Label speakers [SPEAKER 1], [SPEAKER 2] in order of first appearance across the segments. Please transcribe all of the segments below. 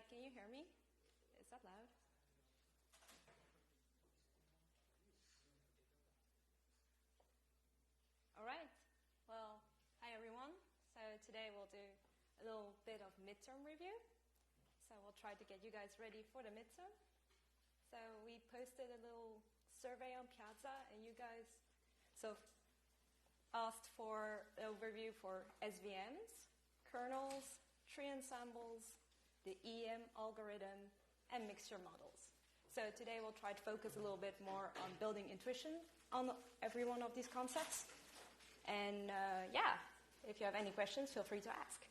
[SPEAKER 1] Can you hear me? Is that loud? All right. Well, hi everyone. So today we'll do a little bit of midterm review. So we'll try to get you guys ready for the midterm. So we posted a little survey on Piazza, and you guys asked for an overview for SVMs, kernels, tree ensembles, the EM algorithm, and mixture models. So today we'll try to focus a little bit more on building intuition on every one of these concepts. And if you have any questions, feel free to ask.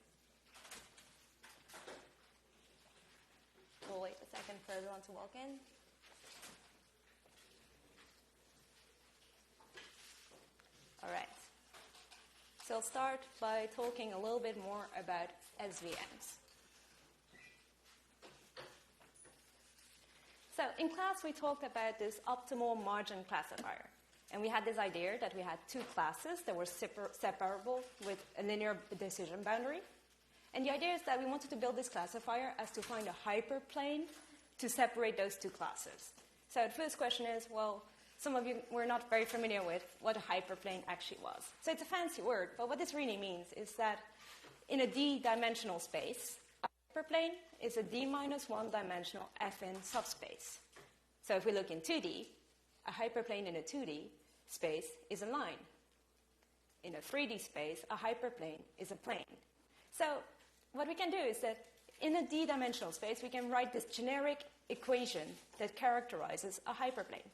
[SPEAKER 1] We'll wait a second for everyone to walk in. All right. So I'll start by talking a little bit more about SVMs. So in class, we talked about this optimal margin classifier. And we had this idea that we had two classes that were separable with a linear decision boundary. And the idea is that we wanted to build this classifier as to find a hyperplane to separate those two classes. So the first question is, well, some of you were not very familiar with what a hyperplane actually was. So it's a fancy word, but what this really means is that in a d-dimensional space, a hyperplane is a d-1 dimensional affine subspace. So if we look in 2D, a hyperplane in a 2D space is a line. In a 3D space, a hyperplane is a plane. So what we can do is that in a d-dimensional space, we can write this generic equation that characterizes a hyperplane.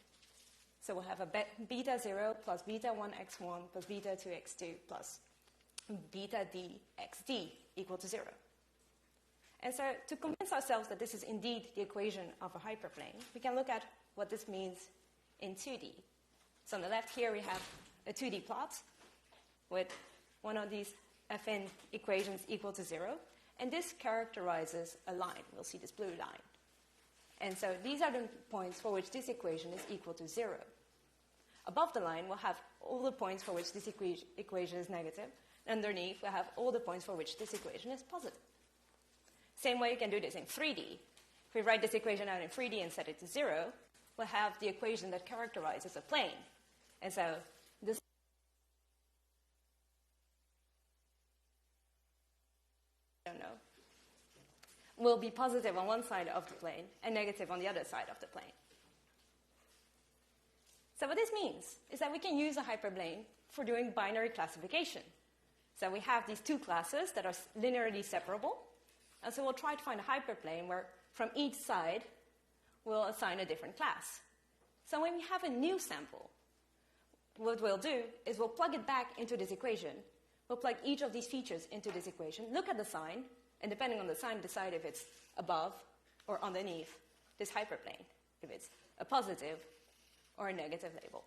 [SPEAKER 1] So we'll have a beta 0 plus beta 1x1 plus beta 2x2 plus beta d xd equal to 0. And so to convince ourselves that this is indeed the equation of a hyperplane, we can look at what this means in 2D. So on the left here, we have a 2D plot with one of these affine equations equal to 0. And this characterizes a line. We'll see this blue line. And so these are the points for which this equation is equal to 0. Above the line, we'll have all the points for which this equation is negative. Underneath, we'll have all the points for which this equation is positive. Same way you can do this in 3D. If we write this equation out in 3D and set it to 0, we'll have the equation that characterizes a plane. And so this will be positive on one side of the plane and negative on the other side of the plane. So what this means is that we can use a hyperplane for doing binary classification. So we have these two classes that are linearly separable. And so we'll try to find a hyperplane where from each side we'll assign a different class. So when we have a new sample, what we'll do is we'll plug it back into this equation. We'll plug each of these features into this equation, look at the sign, and depending on the sign, decide if it's above or underneath this hyperplane, if it's a positive or a negative label.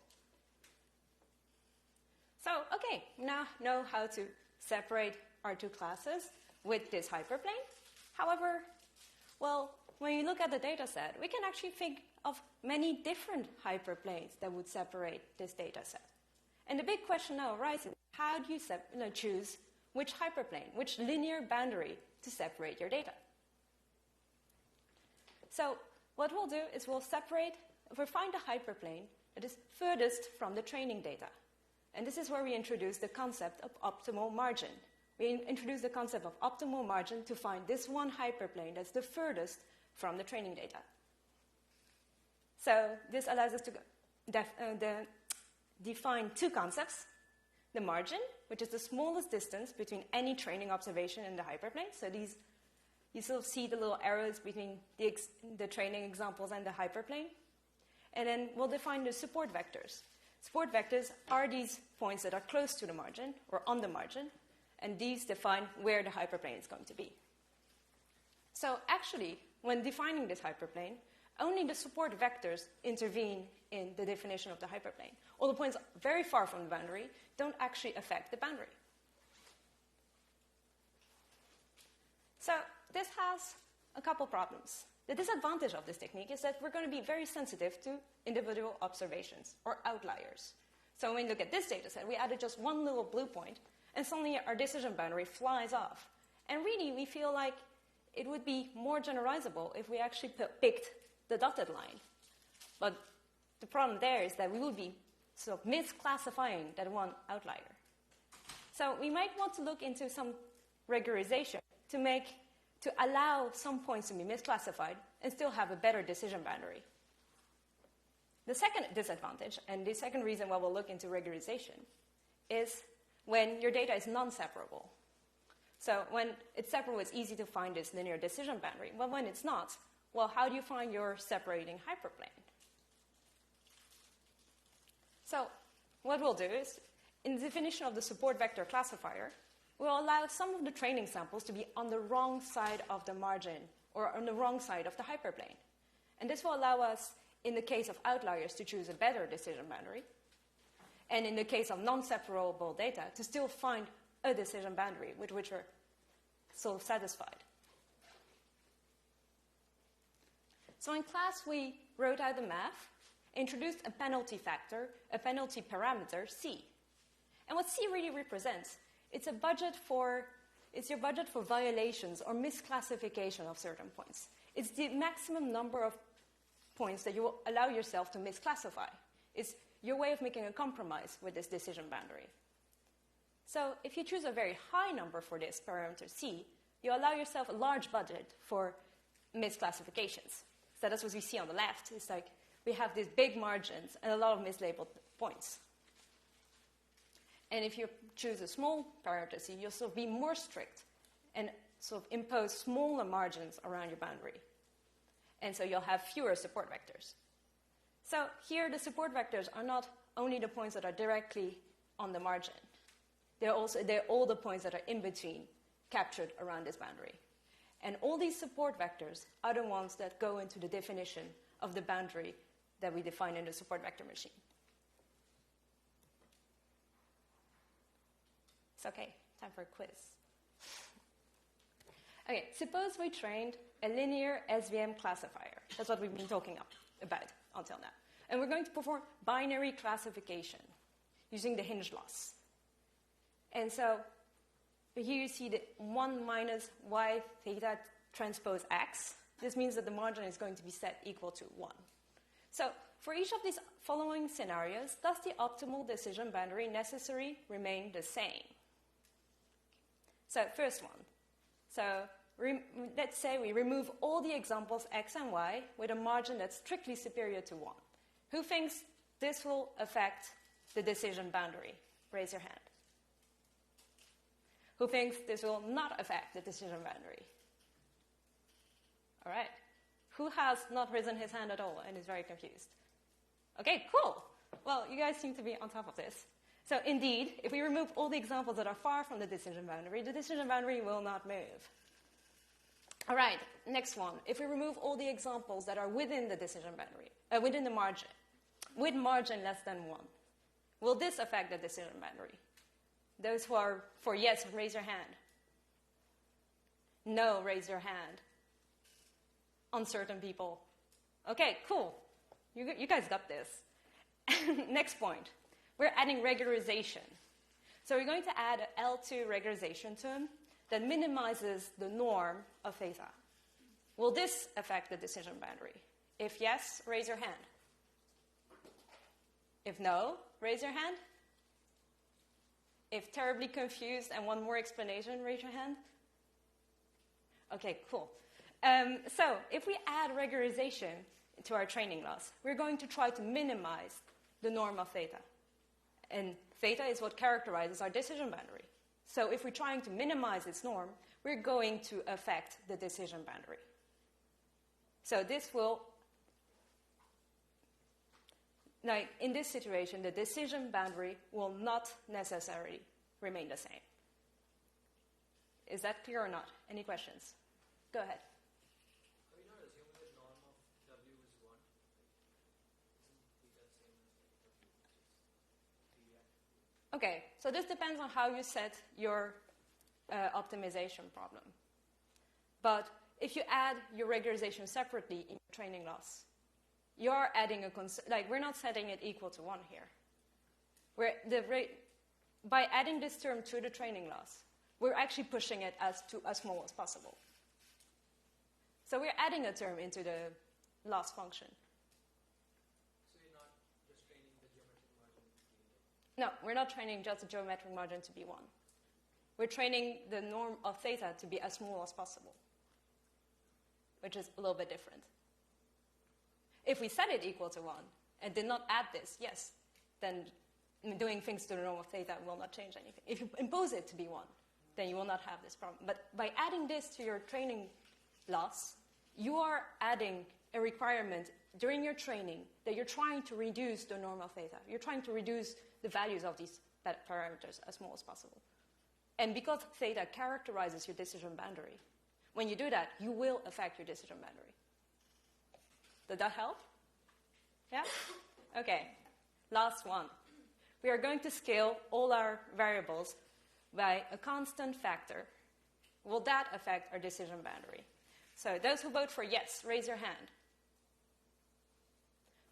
[SPEAKER 1] So, okay, now know how to separate our two classes with this hyperplane. However, well, when you look at the data set, we can actually think of many different hyperplanes that would separate this data set. And the big question now arises, how do you choose which hyperplane, which linear boundary to separate your data? So what we'll do is we'll find a hyperplane that is furthest from the training data. And this is where we introduce the concept of optimal margin. We introduce the concept of optimal margin to find this one hyperplane that's the furthest from the training data. So this allows us to define two concepts. The margin, which is the smallest distance between any training observation and the hyperplane. So you sort of see the little arrows between the training examples and the hyperplane. And then we'll define the support vectors. Support vectors are these points that are close to the margin or on the margin, and these define where the hyperplane is going to be. So actually, when defining this hyperplane, only the support vectors intervene in the definition of the hyperplane. All the points very far from the boundary don't actually affect the boundary. So this has a couple problems. The disadvantage of this technique is that we're going to be very sensitive to individual observations or outliers. So when we look at this data set, we added just one little blue point, and suddenly our decision boundary flies off. And really, we feel like it would be more generalizable if we actually picked the dotted line. But the problem there is that we would be sort of misclassifying that one outlier. So we might want to look into some regularization to allow some points to be misclassified and still have a better decision boundary. The second disadvantage, and the second reason why we'll look into regularization, is when your data is non-separable. So when it's separable, it's easy to find this linear decision boundary. But when it's not, well, how do you find your separating hyperplane? So what we'll do is, in the definition of the support vector classifier, we'll allow some of the training samples to be on the wrong side of the margin or on the wrong side of the hyperplane. And this will allow us, in the case of outliers, to choose a better decision boundary. And in the case of non-separable data, to still find a decision boundary with which we're sort of satisfied. So in class, we wrote out the math, introduced a penalty factor, a penalty parameter, C. And what C really represents, it's your budget for violations or misclassification of certain points. It's the maximum number of points that you will allow yourself to misclassify. It's your way of making a compromise with this decision boundary. So if you choose a very high number for this parameter C, you allow yourself a large budget for misclassifications. So that's what we see on the left. It's like we have these big margins and a lot of mislabeled points. And if you choose a small parameter C, you'll sort of be more strict and sort of impose smaller margins around your boundary. And so you'll have fewer support vectors. So here, the support vectors are not only the points that are directly on the margin. They're all the points that are in between, captured around this boundary. And all these support vectors are the ones that go into the definition of the boundary that we define in the support vector machine. It's okay, time for a quiz. Okay, suppose we trained a linear SVM classifier. That's what we've been talking about until now. And we're going to perform binary classification using the hinge loss. And so here you see the 1 minus y theta transpose x. This means that the margin is going to be set equal to 1. So for each of these following scenarios, does the optimal decision boundary necessarily remain the same? So first one. So let's say we remove all the examples x and y with a margin that's strictly superior to 1. Who thinks this will affect the decision boundary? Raise your hand. Who thinks this will not affect the decision boundary? All right. Who has not risen his hand at all and is very confused? Okay, cool. Well, you guys seem to be on top of this. So indeed, if we remove all the examples that are far from the decision boundary will not move. All right, next one. If we remove all the examples that are within the decision boundary, within the margin, with margin less than 1, will this affect the decision boundary? Those who are for yes, raise your hand. No, raise your hand. Uncertain people. Okay, cool. You guys got this. Next point. We're adding regularization. So we're going to add an L2 regularization term that minimizes the norm of theta. Will this affect the decision boundary? If yes, raise your hand. If no, raise your hand. If terribly confused and want more explanation, raise your hand. Okay, cool. So if we add regularization to our training loss, we're going to try to minimize the norm of theta. And theta is what characterizes our decision boundary. So if we're trying to minimize its norm, we're going to affect the decision boundary. So this will, now in this situation, the decision boundary will not necessarily remain the same. Is that clear or not? Any questions? Go ahead.
[SPEAKER 2] Are we not assuming that norm of W is 1? Isn't theta same as W?
[SPEAKER 1] Okay, so this depends on how you set your optimization problem. But if you add your regularization separately in your training loss, you're adding we're not setting it equal to 1 here. By adding this term to the training loss, we're actually pushing it as small as possible. So we're adding a term into the loss function.
[SPEAKER 2] So you're not just training the geometric margin to be 1.
[SPEAKER 1] No, we're not training just the geometric margin to be 1. We're training the norm of theta to be as small as possible, which is a little bit different. If we set it equal to 1 and did not add this, yes, then doing things to the norm of theta will not change anything. If you impose it to be 1, then you will not have this problem. But by adding this to your training loss, you are adding a requirement during your training that you're trying to reduce the norm of theta. You're trying to reduce the values of these parameters as small as possible. And because theta characterizes your decision boundary, when you do that, you will affect your decision boundary. Did that help? Yeah? Okay. Last one. We are going to scale all our variables by a constant factor. Will that affect our decision boundary? So those who vote for yes, raise your hand.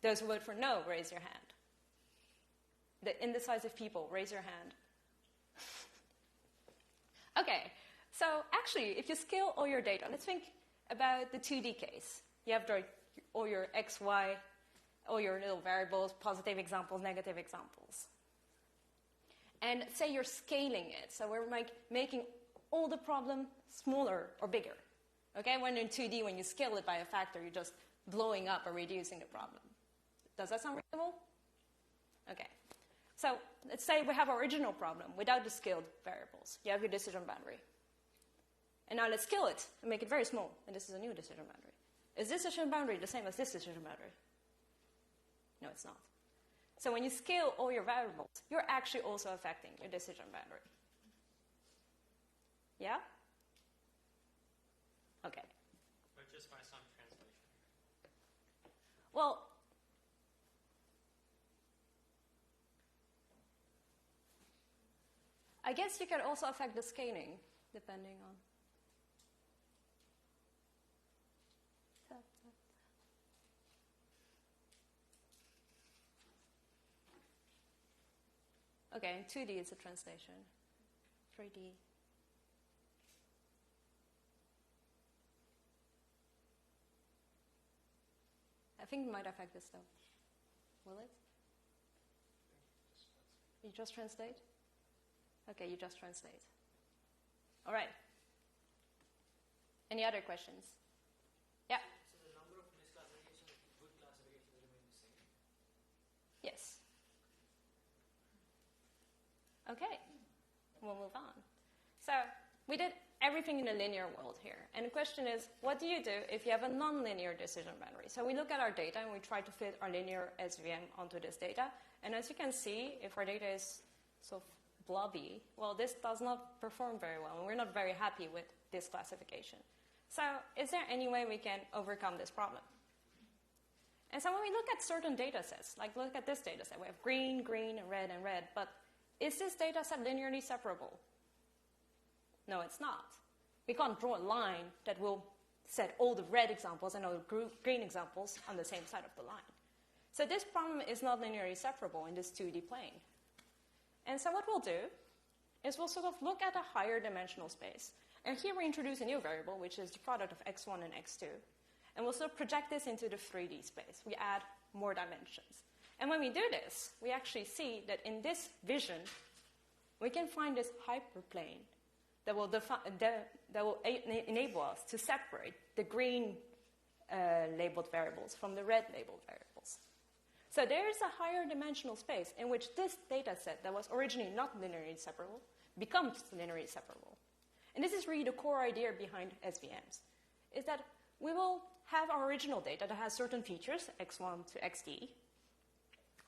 [SPEAKER 1] Those who vote for no, raise your hand. The indecisive people, raise your hand. Okay, so actually, if you scale all your data, let's think about the 2D case. You have all your x, y, all your little variables, positive examples, negative examples. And say you're scaling it, so we're making all the problem smaller or bigger. Okay, when in 2D, when you scale it by a factor, you're just blowing up or reducing the problem. Does that sound reasonable? Okay. So let's say we have our original problem without the scaled variables. You have your decision boundary. And now let's scale it and make it very small. And this is a new decision boundary. Is this decision boundary the same as this decision boundary? No, it's not. So when you scale all your variables, you're actually also affecting your decision boundary. Yeah? Okay.
[SPEAKER 3] But just by some translation.
[SPEAKER 1] Well, I guess you can also affect the scaling, depending on. Okay, in 2D it's a translation. 3D. I think it might affect this though. Will it? You just translate? Okay, you just translate. All right. Any other questions? Yeah?
[SPEAKER 2] So the number of misclassifications, good classifications remain the same?
[SPEAKER 1] Yes. Okay, we'll move on. So we did everything in a linear world here. And the question is, what do you do if you have a nonlinear decision boundary? So we look at our data and we try to fit our linear SVM onto this data. And as you can see, if our data is sort of blobby, well, this does not perform very well. And we're not very happy with this classification. So is there any way we can overcome this problem? And so when we look at certain data sets, like look at this data set, we have green, green, and red, but is this data set linearly separable? No, it's not. We can't draw a line that will set all the red examples and all the green examples on the same side of the line. So this problem is not linearly separable in this 2D plane. And so what we'll do is we'll sort of look at a higher dimensional space. And here we introduce a new variable, which is the product of x1 and x2. And we'll sort of project this into the 3D space. We add more dimensions. And when we do this, we actually see that in this vision, we can find this hyperplane that will, enable us to separate the green labeled variables from the red labeled variables. So there is a higher dimensional space in which this data set that was originally not linearly separable becomes linearly separable. And this is really the core idea behind SVMs, is that we will have our original data that has certain features, x1 to xd.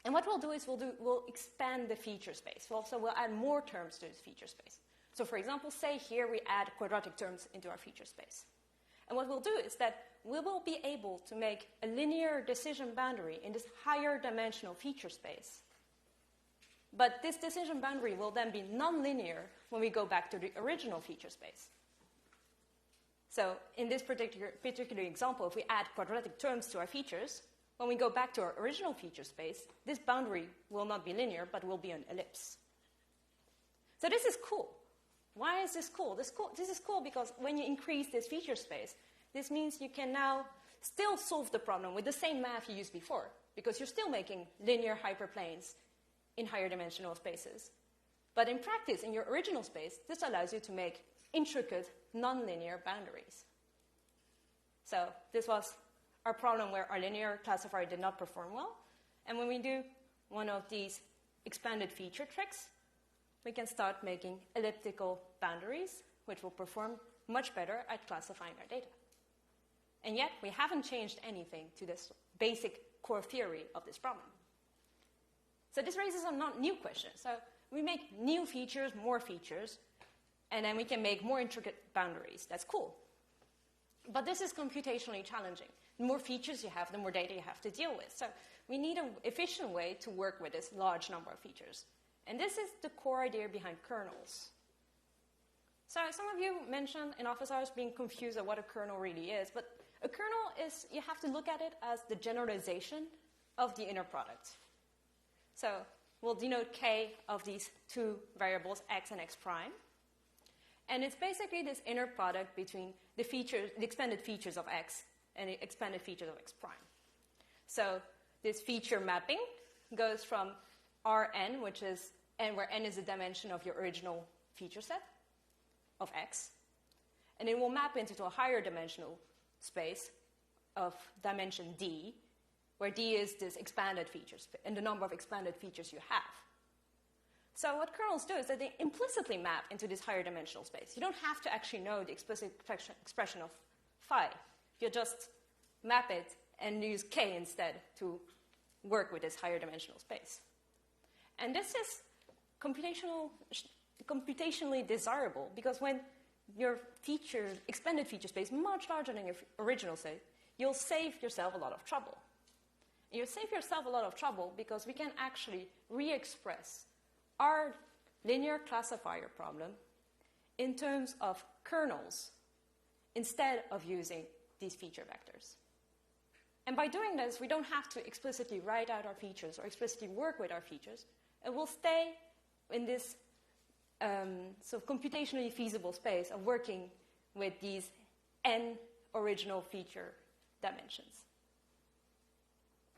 [SPEAKER 1] And what we'll do is we'll expand the feature space. So we'll add more terms to this feature space. So for example, say here we add quadratic terms into our feature space. And what we'll do is that we will be able to make a linear decision boundary in this higher dimensional feature space. But this decision boundary will then be nonlinear when we go back to the original feature space. So in this particular example, if we add quadratic terms to our features, when we go back to our original feature space, this boundary will not be linear, but will be an ellipse. So this is cool. Why is this cool? This is cool because when you increase this feature space, this means you can now still solve the problem with the same math you used before, because you're still making linear hyperplanes in higher dimensional spaces. But in practice, in your original space, this allows you to make intricate, nonlinear boundaries. So this was our problem where our linear classifier did not perform well. And when we do one of these expanded feature tricks, we can start making elliptical boundaries, which will perform much better at classifying our data. And yet, we haven't changed anything to this basic core theory of this problem. So this raises some new questions. So we make new features, more features, and then we can make more intricate boundaries. That's cool. But this is computationally challenging. The more features you have, the more data you have to deal with. So we need an efficient way to work with this large number of features. And this is the core idea behind kernels. So some of you mentioned in office hours being confused at what a kernel really is. But a kernel is, you have to look at it as the generalization of the inner product. So we'll denote K of these two variables, x and x prime. And it's basically this inner product between the features, the expanded features of x and the expanded features of x prime. So this feature mapping goes from Rn, which is n, where n is the dimension of your original feature set of x, and it will map into a higher dimensional space of dimension d, where d is this expanded features and the number of expanded features you have. So what kernels do is that they implicitly map into this higher dimensional space. You don't have to actually know the explicit expression of phi. You just map it and use k instead to work with this higher dimensional space. And this is computationally desirable, because when your expanded feature space is much larger than your original state, you'll save yourself a lot of trouble. And you'll save yourself a lot of trouble because we can actually re-express our linear classifier problem in terms of kernels instead of using these feature vectors. And by doing this, we don't have to explicitly write out our features or explicitly work with our features. It will stay in this sort of computationally feasible space of working with these n original feature dimensions.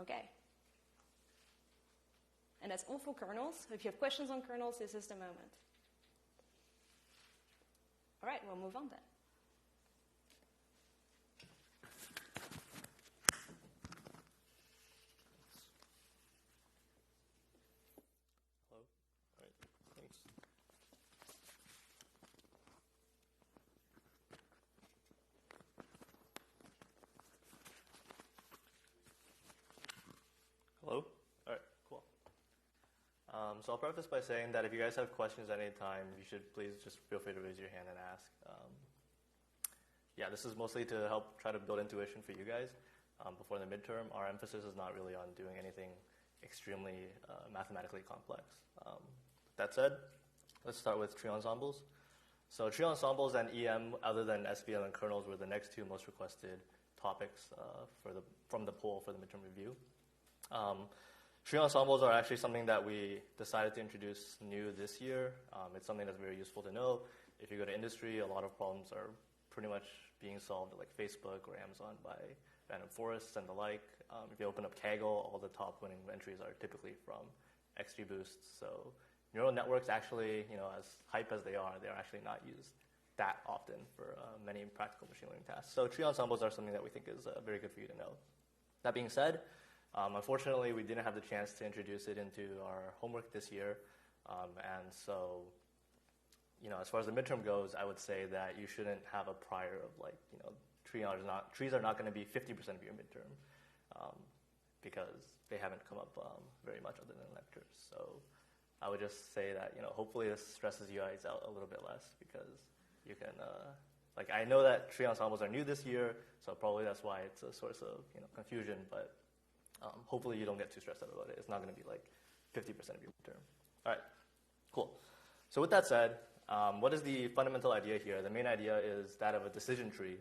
[SPEAKER 1] Okay. And that's all for kernels. If you have questions on kernels, this is the moment. All right, we'll move on then.
[SPEAKER 4] Hello? All right, thanks. Hello? All right, cool. So I'll preface by saying that if you guys have questions at any time, you should please just feel free to raise your hand and ask. Yeah, this is mostly to help try to build intuition for you guys before the midterm. Our emphasis is not really on doing anything extremely mathematically complex. That said, let's start with tree ensembles. So tree ensembles and EM, other than SVM and kernels, were the next two most requested topics from the poll for the midterm review. Tree ensembles are actually something that we decided to introduce new this year. It's something that's very useful to know. If you go to industry, a lot of problems are pretty much being solved at like Facebook or Amazon by random forests and the like. If you open up Kaggle, all the top winning entries are typically from XGBoost. So neural networks actually, as hype as they are, they're actually not used that often for many practical machine learning tasks. So tree ensembles are something that we think is very good for you to know. That being said, unfortunately, we didn't have the chance to introduce it into our homework this year. And so, as far as the midterm goes, I would say that you shouldn't have a prior of trees are not going to be 50% of your midterm because they haven't come up very much other than lectures. So I would just say that, hopefully this stresses you guys out a little bit less because you can, I know that tree ensembles are new this year, so probably that's why it's a source of, confusion, but hopefully you don't get too stressed out about it. It's not going to be like 50% of your midterm. All right, cool. So with that said, what is the fundamental idea here? The main idea is that of a decision tree.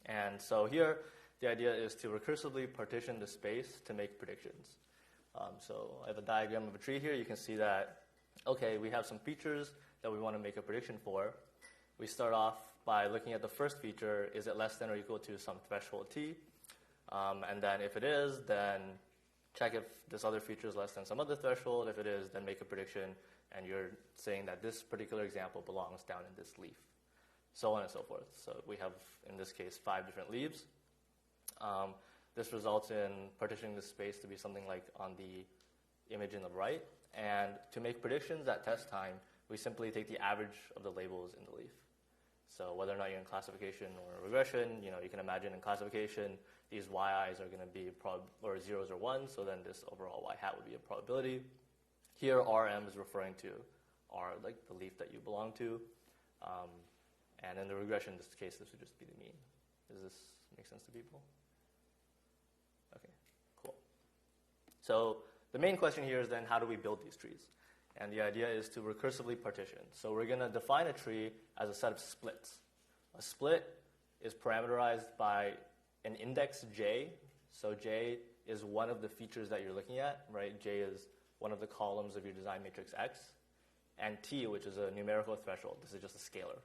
[SPEAKER 4] And so here, the idea is to recursively partition the space to make predictions. So I have a diagram of a tree here. You can see that, okay, we have some features that we want to make a prediction for. We start off by looking at the first feature, is it less than or equal to some threshold t? And then if it is, then check if this other feature is less than some other threshold. If it is, then make a prediction, and you're saying that this particular example belongs down in this leaf, so on and so forth. So we have, in this case, 5 different leaves. This results in partitioning the space to be something like on the image in the right. And to make predictions at test time, we simply take the average of the labels in the leaf. So whether or not you're in classification or regression, you can imagine in classification, these yi's are going to be or zeros or ones, so then this overall y hat would be a probability. Here, Rm is referring to R, like the leaf that you belong to. And in the regression, in this case, this would just be the mean. Does this make sense to people? Okay, cool. So the main question here is then, how do we build these trees? And the idea is to recursively partition. So we're going to define a tree as a set of splits. A split is parameterized by an index j. So j is one of the features that you're looking at, right? J is one of the columns of your design matrix X. And t, which is a numerical threshold. This is just a scalar.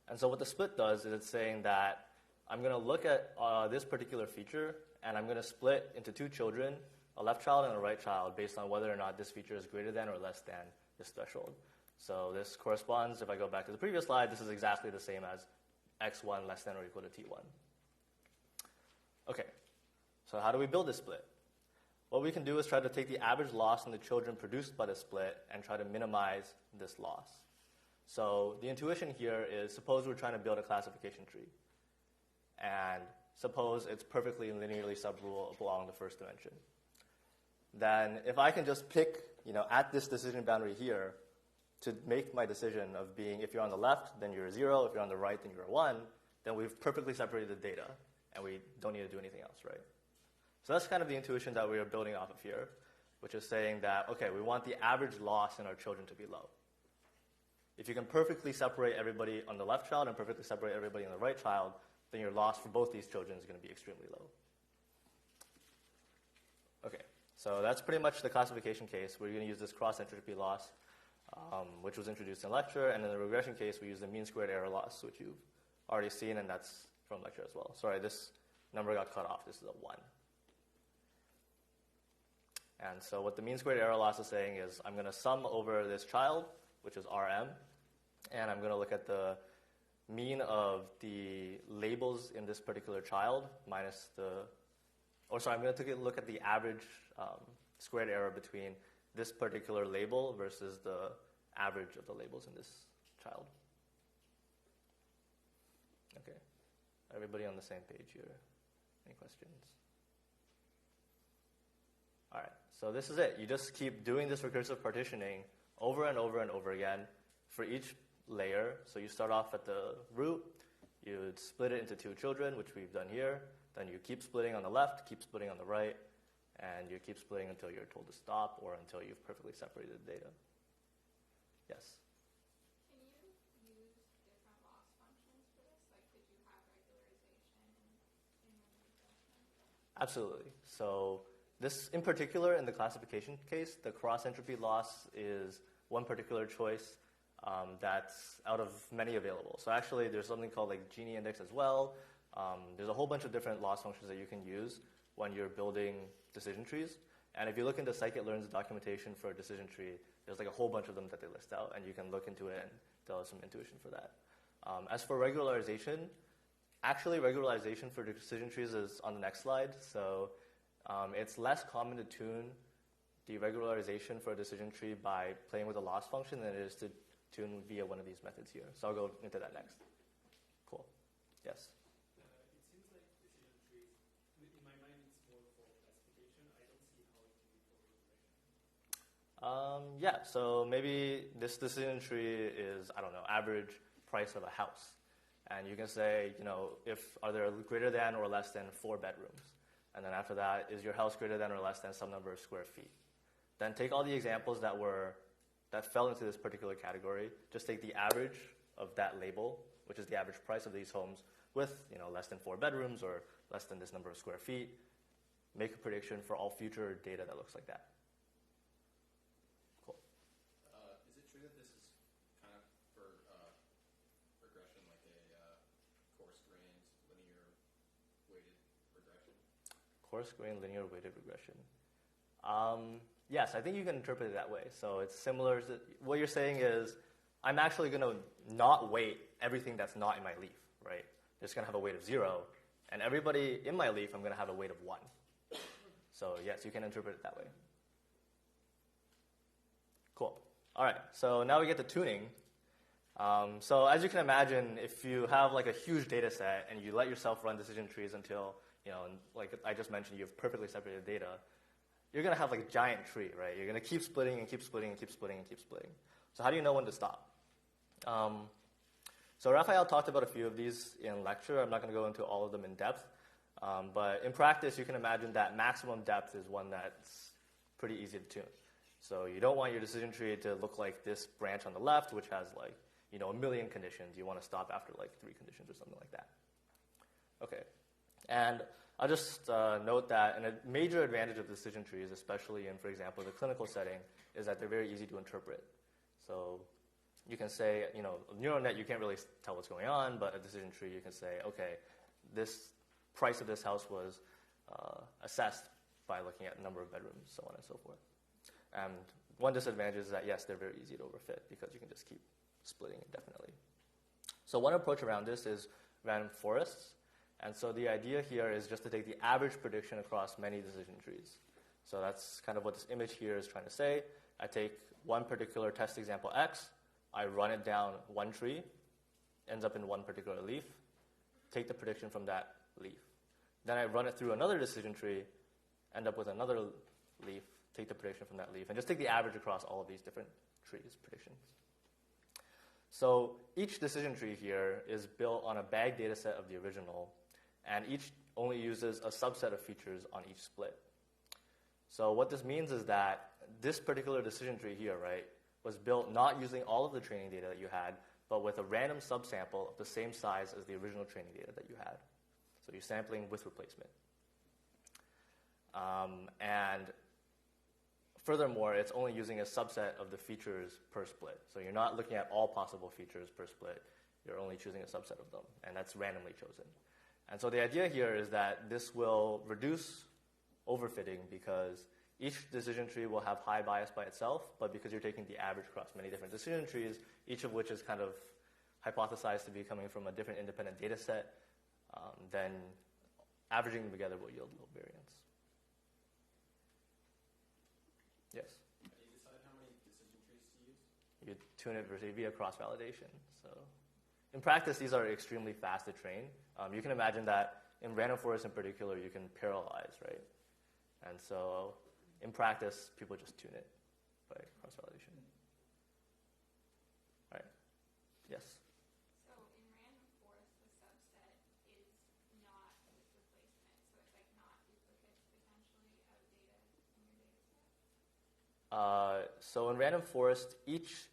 [SPEAKER 4] And so what the split does is it's saying that I'm going to look at this particular feature, and I'm going to split into 2 children, a left child and a right child, based on whether or not this feature is greater than or less than this threshold. So this corresponds, if I go back to the previous slide, this is exactly the same as x1 less than or equal to t1. Okay, so how do we build this split? What we can do is try to take the average loss in the children produced by the split and try to minimize this loss. So the intuition here is, suppose we're trying to build a classification tree. And suppose it's perfectly linearly subgroup along the first dimension. Then if I can just pick, at this decision boundary here, to make my decision of being, if you're on the left, then you're a 0. If you're on the right, then you're a 1. Then we've perfectly separated the data, and we don't need to do anything else, right? So that's kind of the intuition that we are building off of here, which is saying that, okay, we want the average loss in our children to be low. If you can perfectly separate everybody on the left child and perfectly separate everybody on the right child, then your loss for both these children is going to be extremely low. Okay, so that's pretty much the classification case. We're going to use this cross-entropy loss, which was introduced in lecture, and in the regression case, we use the mean squared error loss, which you've already seen, and that's from lecture as well. Sorry, this number got cut off. This is a 1. And so what the mean squared error loss is saying is I'm going to sum over this child, which is Rm, and I'm going to look at the mean of the labels in this particular child minus I'm going to take a look at the average squared error between this particular label versus the average of the labels in this child. Okay, everybody on the same page here? Any questions? All right, so this is it. You just keep doing this recursive partitioning over and over and over again for each layer. So you start off at the root, you split it into 2 children, which we've done here. Then you keep splitting on the left, keep splitting on the right, and you keep splitting until you're told to stop or until you've perfectly separated the data. Yes?
[SPEAKER 5] Can you use different loss functions for this? Like, could you have regularization in one regression?
[SPEAKER 4] Absolutely. So this, in particular, in the classification case, the cross-entropy loss is one particular choice that's out of many available. So actually, there's something called like Gini index as well. There's a whole bunch of different loss functions that you can use when you're building decision trees. And if you look into scikit-learn's documentation for a decision tree, there's like a whole bunch of them that they list out, and you can look into it and they'll have some intuition for that. As for regularization, actually regularization for decision trees is on the next slide. So it's less common to tune the regularization for a decision tree by playing with a loss function than it is to tune via one of these methods here. So I'll go into that next. Cool. Yes?
[SPEAKER 2] It seems like decision trees, in my mind, it's more for classification. I don't see how it can be for regression.
[SPEAKER 4] Yeah, so maybe this decision tree is, I don't know, average price of a house. And you can say, are there greater than or less than 4 bedrooms? And then after that, is your house greater than or less than some number of square feet? Then take all the examples that fell into this particular category. Just take the average of that label, which is the average price of these homes, with less than 4 bedrooms or less than this number of square feet. Make a prediction for all future data that looks like that. Cool.
[SPEAKER 6] Is it true that this is kind of for regression
[SPEAKER 4] coarse-grained linear weighted regression. Yes, I think you can interpret it that way. So it's similar to what you're saying is I'm actually going to not weight everything that's not in my leaf, right? It's going to have a weight of 0, and everybody in my leaf I'm going to have a weight of 1. So yes, you can interpret it that way. Cool. All right, so now we get to tuning. So as you can imagine, if you have like a huge data set and you let yourself run decision trees until, like I just mentioned, you have perfectly separated data, you're going to have like a giant tree, right? You're going to keep splitting and keep splitting and keep splitting and keep splitting. So how do you know when to stop? So Raphael talked about a few of these in lecture. I'm not going to go into all of them in depth. But in practice, you can imagine that maximum depth is one that's pretty easy to tune. So you don't want your decision tree to look like this branch on the left, which has like, a million conditions. You want to stop after like 3 conditions or something like that. Okay. And I'll just note that a major advantage of decision trees, especially in, for example, the clinical setting, is that they're very easy to interpret. So you can say, a neural net, you can't really tell what's going on, but a decision tree, you can say, okay, this price of this house was assessed by looking at the number of bedrooms, so on and so forth. And one disadvantage is that, yes, they're very easy to overfit because you can just keep splitting indefinitely. So one approach around this is random forests. And so the idea here is just to take the average prediction across many decision trees. So that's kind of what this image here is trying to say. I take one particular test example X, I run it down one tree, ends up in one particular leaf, take the prediction from that leaf. Then I run it through another decision tree, end up with another leaf, take the prediction from that leaf, and just take the average across all of these different trees, predictions. So each decision tree here is built on a bagged data set of the original, and each only uses a subset of features on each split. So what this means is that this particular decision tree here, right, was built not using all of the training data that you had, but with a random subsample of the same size as the original training data that you had. So you're sampling with replacement. And furthermore, it's only using a subset of the features per split. So you're not looking at all possible features per split. You're only choosing a subset of them, and that's randomly chosen. And so the idea here is that this will reduce overfitting because each decision tree will have high bias by itself, but because you're taking the average across many different decision trees, each of which is kind of hypothesized to be coming from a different independent data set, then averaging them together will yield low variance. Yes?
[SPEAKER 2] How do you decide how many decision trees to use?
[SPEAKER 4] You tune it via cross-validation. So in practice, these are extremely fast to train. You can imagine that in random forests in particular, you can parallelize, right? And so in practice, people just tune it by cross-validation. All right. Yes?
[SPEAKER 5] So in random forest, the subset is not with replacement, so it's like not duplicates potentially of data in your data set?
[SPEAKER 4] So in random forest, each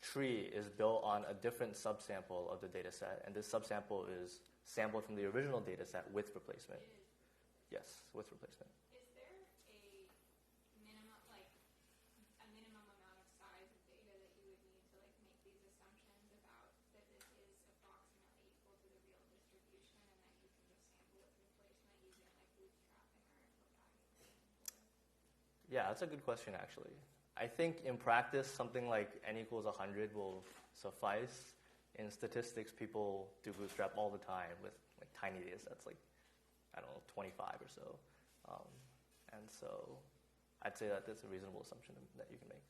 [SPEAKER 4] tree is built on a different subsample of the data set, and this subsample is sampled from the original data set with replacement. Yes, with replacement.
[SPEAKER 5] Is there a minimum, like a minimum amount of size of data that you would need to like make these assumptions about that this is approximately equal to the real distribution, and then you can just sample with replacement using like bootstrapping or bagging?
[SPEAKER 4] Yeah, that's a good question, actually. I think in practice, something like n equals 100 will suffice. In statistics, people do bootstrap all the time with like tiny data sets, like, I don't know, 25 or so. And so I'd say that that's a reasonable assumption that you can make.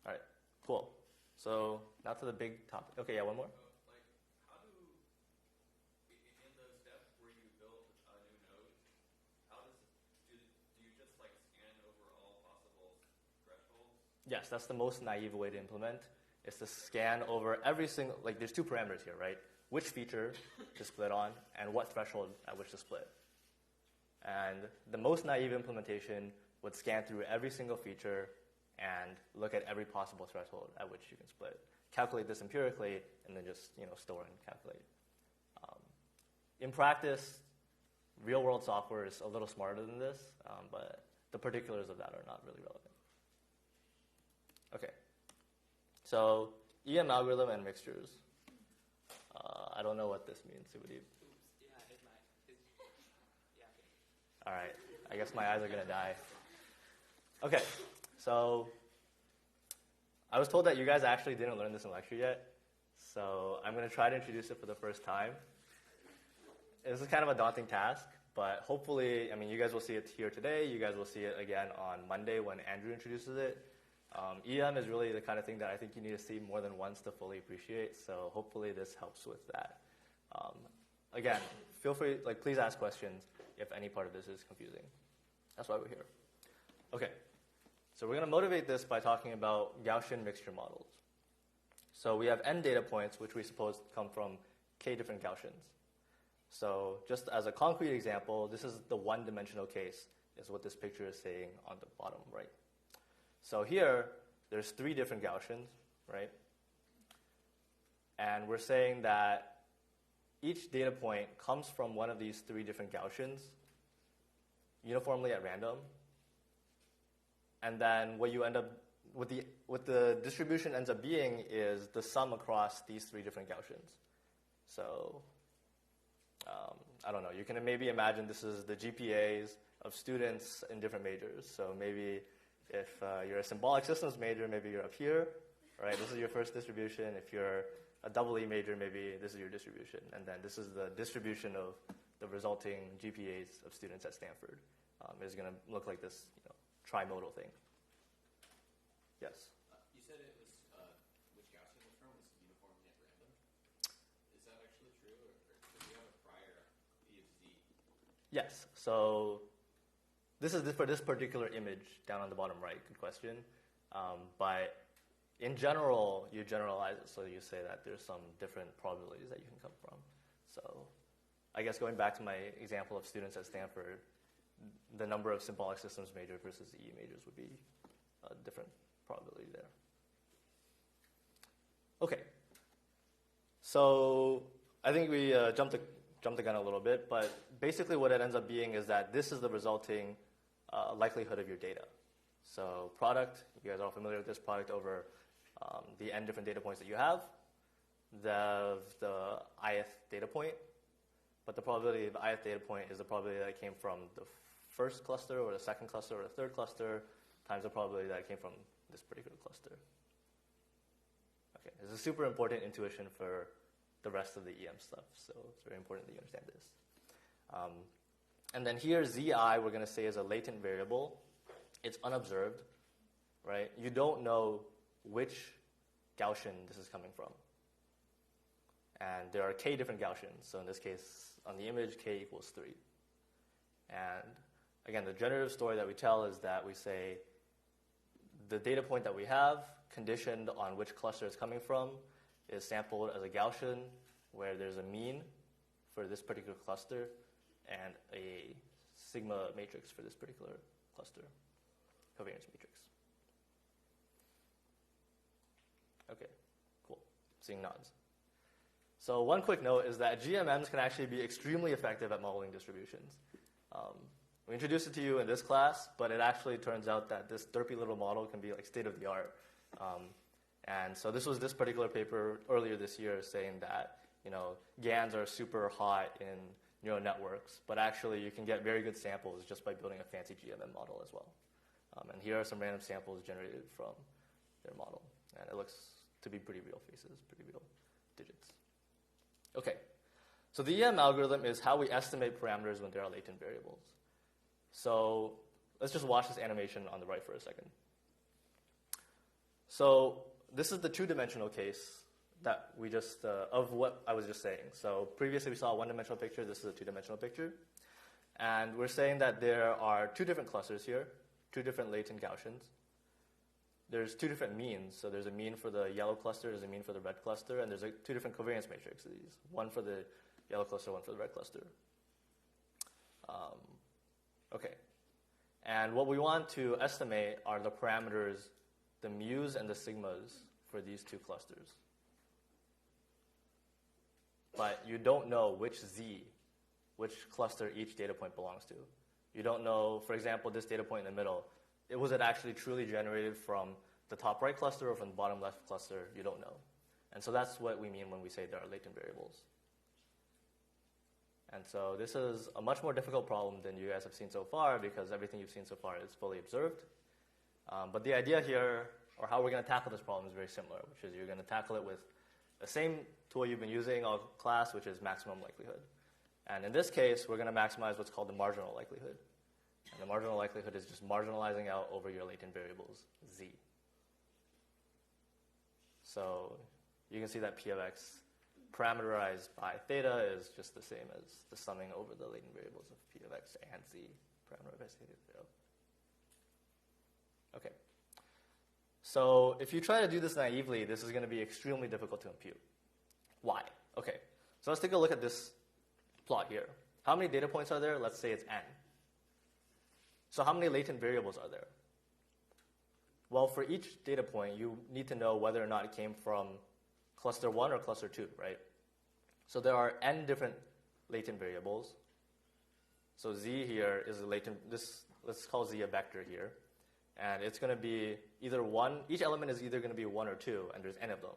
[SPEAKER 4] All right, cool. So now to the big topic. Okay, yeah, one more.
[SPEAKER 6] Like, how do, in the step where you build a new node, how do you just like scan over all possible thresholds?
[SPEAKER 4] Yes, that's the most naive way to implement. Is to scan over every single, like there's two parameters here, right? Which feature to split on and what threshold at which to split. And the most naive implementation would scan through every single feature and look at every possible threshold at which you can split. Calculate this empirically and then just store and calculate. In practice, real-world software is a little smarter than this, but the particulars of that are not really relevant. Okay. So EM algorithm and mixtures. I don't know what this means.
[SPEAKER 3] Oops, yeah, yeah, okay.
[SPEAKER 4] All right. I guess my eyes are going to die. Okay. So I was told that you guys actually didn't learn this in lecture yet. So I'm going to try to introduce it for the first time. This is kind of a daunting task, but hopefully, I mean, you guys will see it here today. You guys will see it again on Monday when Andrew introduces it. EM is really the kind of thing that I think you need to see more than once to fully appreciate. So hopefully this helps with that. Again, feel free, please ask questions if any part of this is confusing. That's why we're here. Okay, so we're going to motivate this by talking about Gaussian mixture models. So we have n data points, which we suppose come from k different Gaussians. So just as a concrete example, this is the one-dimensional case, is what this picture is saying on the bottom right. So here, there's 3 different Gaussians, right? And we're saying that each data point comes from one of these 3 different Gaussians uniformly at random. And then what you end up, what the distribution ends up being is the sum across these 3 different Gaussians. So, I don't know, you can maybe imagine this is the GPAs of students in different majors. So maybe if you're a symbolic systems major, maybe you're up here, right? This is your first distribution. If you're a double E major, maybe this is your distribution. And then this is the distribution of the resulting GPAs of students at Stanford. It's going to look like this, trimodal thing. Yes?
[SPEAKER 7] You said it was, which Gaussian was from was uniformly at random. Is that actually true? Or do you have a prior P of Z?
[SPEAKER 4] Yes. So this is for this particular image down on the bottom right. Good question. But in general, you generalize it, so you say that there's some different probabilities that you can come from. So I guess going back to my example of students at Stanford, the number of symbolic systems majors versus E majors would be a different probability there. Okay. So I think we jumped the gun a little bit, but basically what it ends up being is that this is the resulting likelihood of your data. So product, you guys are all familiar with this product over the n different data points that you have, the ith data point, but the probability of the ith data point is the probability that it came from the first cluster or the second cluster or the third cluster times the probability that it came from this particular cluster. Okay, this is a super important intuition for the rest of the EM stuff, so it's very important that you understand this. And then here, Zi, we're going to say is a latent variable. It's unobserved, right? You don't know which Gaussian this is coming from. And there are k different Gaussians. So in this case, on the image, k equals 3. And again, the generative story that we tell is that we say the data point that we have, conditioned on which cluster it's coming from, is sampled as a Gaussian where there's a mean for this particular cluster and a sigma matrix for this particular cluster, covariance matrix. Okay, cool. Seeing nods. So one quick note is that GMMs can actually be extremely effective at modeling distributions. We introduced it to you in this class, but it actually turns out that this derpy little model can be like state of the art. And so this was this particular paper earlier this year saying that GANs are super hot in neural networks, but actually you can get very good samples just by building a fancy GMM model as well. And here are some random samples generated from their model. And it looks to be pretty real faces, pretty real digits. Okay, so the EM algorithm is how we estimate parameters when there are latent variables. So let's just watch this animation on the right for a second. So this is the 2-dimensional case that we just, of what I was just saying. So previously we saw a 1-dimensional picture, this is a 2-dimensional picture. And we're saying that there are 2 different clusters here, 2 different latent Gaussians. There's 2 different means. So there's a mean for the yellow cluster, there's a mean for the red cluster, and there's 2 different covariance matrices, one for the yellow cluster, one for the red cluster. Okay. And what we want to estimate are the parameters, the mu's and the sigmas for these 2 clusters. But you don't know which Z, which cluster each data point belongs to. You don't know, for example, this data point in the middle, was it actually truly generated from the top right cluster or from the bottom left cluster? You don't know. And so that's what we mean when we say there are latent variables. And so this is a much more difficult problem than you guys have seen so far because everything you've seen so far is fully observed. But the idea here, or how we're going to tackle this problem, is very similar, which is you're going to tackle it with the same tool you've been using all class, which is maximum likelihood. And in this case, we're going to maximize what's called the marginal likelihood. And the marginal likelihood is just marginalizing out over your latent variables, z. So you can see that p of x parameterized by theta is just the same as the summing over the latent variables of p of x and z parameterized by theta. Okay. So if you try to do this naively, this is going to be extremely difficult to impute. Why? Okay. So let's take a look at this plot here. How many data points are there? Let's say it's n. So how many latent variables are there? Well, for each data point, you need to know whether or not it came from cluster 1 or cluster 2, right? So there are n different latent variables. So z here is a latent, let's call z a vector here. And it's going to be either 1, each element is either going to be 1 or 2, and there's n of them.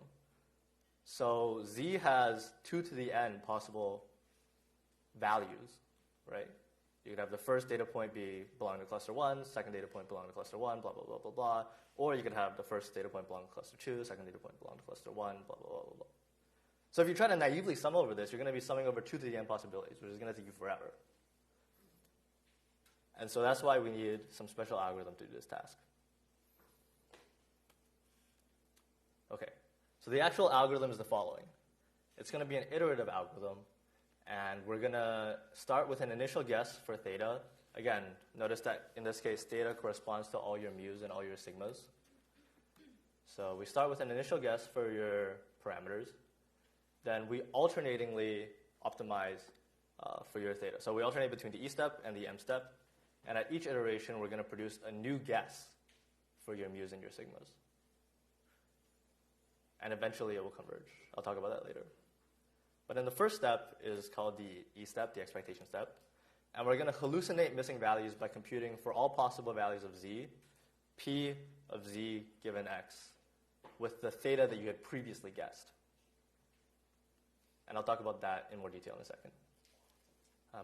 [SPEAKER 4] So z has 2 to the n possible values, right? You could have the first data point belong to cluster 1, second data point belong to cluster 1, blah, blah, blah, blah, blah. Or you could have the first data point belong to cluster 2, second data point belong to cluster 1, blah, blah, blah, blah, blah. So if you try to naively sum over this, you're going to be summing over 2 to the n possibilities, which is going to take you forever. And so that's why we need some special algorithm to do this task. Okay, so the actual algorithm is the following. It's going to be an iterative algorithm, and we're going to start with an initial guess for theta. Again, notice that in this case, theta corresponds to all your mu's and all your sigmas. So we start with an initial guess for your parameters. Then we alternatingly optimize for your theta. So we alternate between the E step and the M step. And at each iteration, we're going to produce a new guess for your mu's and your sigmas. And eventually, it will converge. I'll talk about that later. But then the first step is called the E step, the expectation step. And we're going to hallucinate missing values by computing for all possible values of z, p of z given x, with the theta that you had previously guessed. And I'll talk about that in more detail in a second.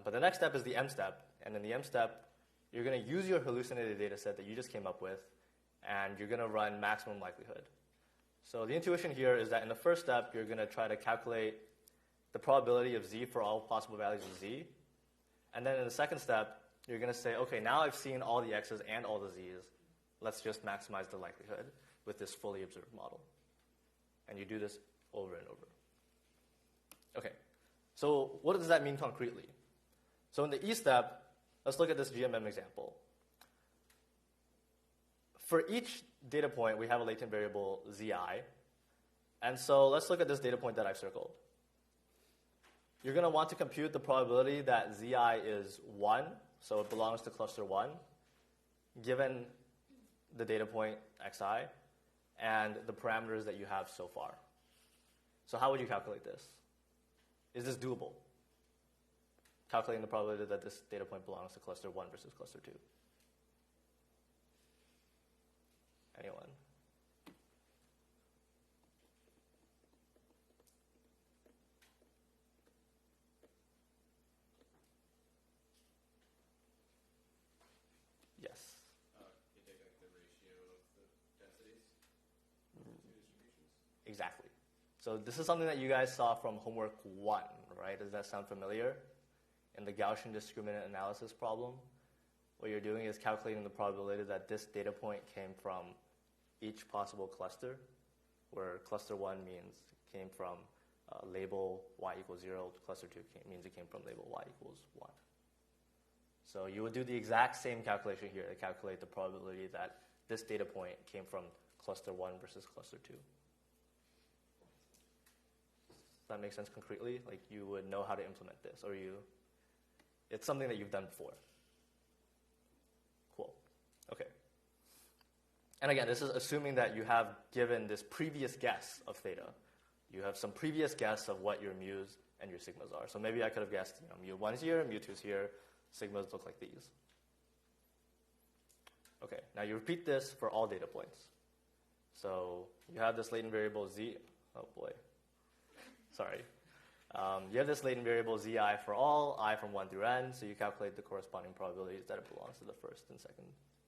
[SPEAKER 4] But the next step is the M step. And in the M step, you're going to use your hallucinated data set that you just came up with, and you're going to run maximum likelihood. So the intuition here is that in the first step, you're going to try to calculate the probability of z for all possible values of z. And then in the second step, you're going to say, okay, now I've seen all the x's and all the z's. Let's just maximize the likelihood with this fully observed model. And you do this over and over. Okay, so what does that mean concretely? So in the E step, let's look at this GMM example. For each data point, we have a latent variable zi. And so let's look at this data point that I've circled. You're going to want to compute the probability that zi is 1, so it belongs to cluster 1, given the data point xi and the parameters that you have so far. So how would you calculate this? Is this doable? Calculating the probability that this data point belongs to cluster 1 versus cluster 2. Anyone? Yes.
[SPEAKER 7] You take like the ratio of the densities to distributions?
[SPEAKER 4] Exactly. So this is something that you guys saw from homework 1, right? Does that sound familiar? In the Gaussian discriminant analysis problem, what you're doing is calculating the probability that this data point came from each possible cluster, where cluster 1 means it came from label y equals 0, cluster 2 means it came from label y equals 1. So you would do the exact same calculation here to calculate the probability that this data point came from cluster 1 versus cluster 2. Does that make sense concretely? Like you would know how to implement this, or it's something that you've done before. Cool. Okay. And again, this is assuming that you have given this previous guess of theta. You have some previous guess of what your mu's and your sigmas are. So maybe I could have guessed, mu1's here, mu2's here, sigmas look like these. Okay, now you repeat this for all data points. So you have this latent variable z. Oh boy. Sorry. You have this latent variable zi for all, I from 1 through n, so you calculate the corresponding probabilities that it belongs to the first and second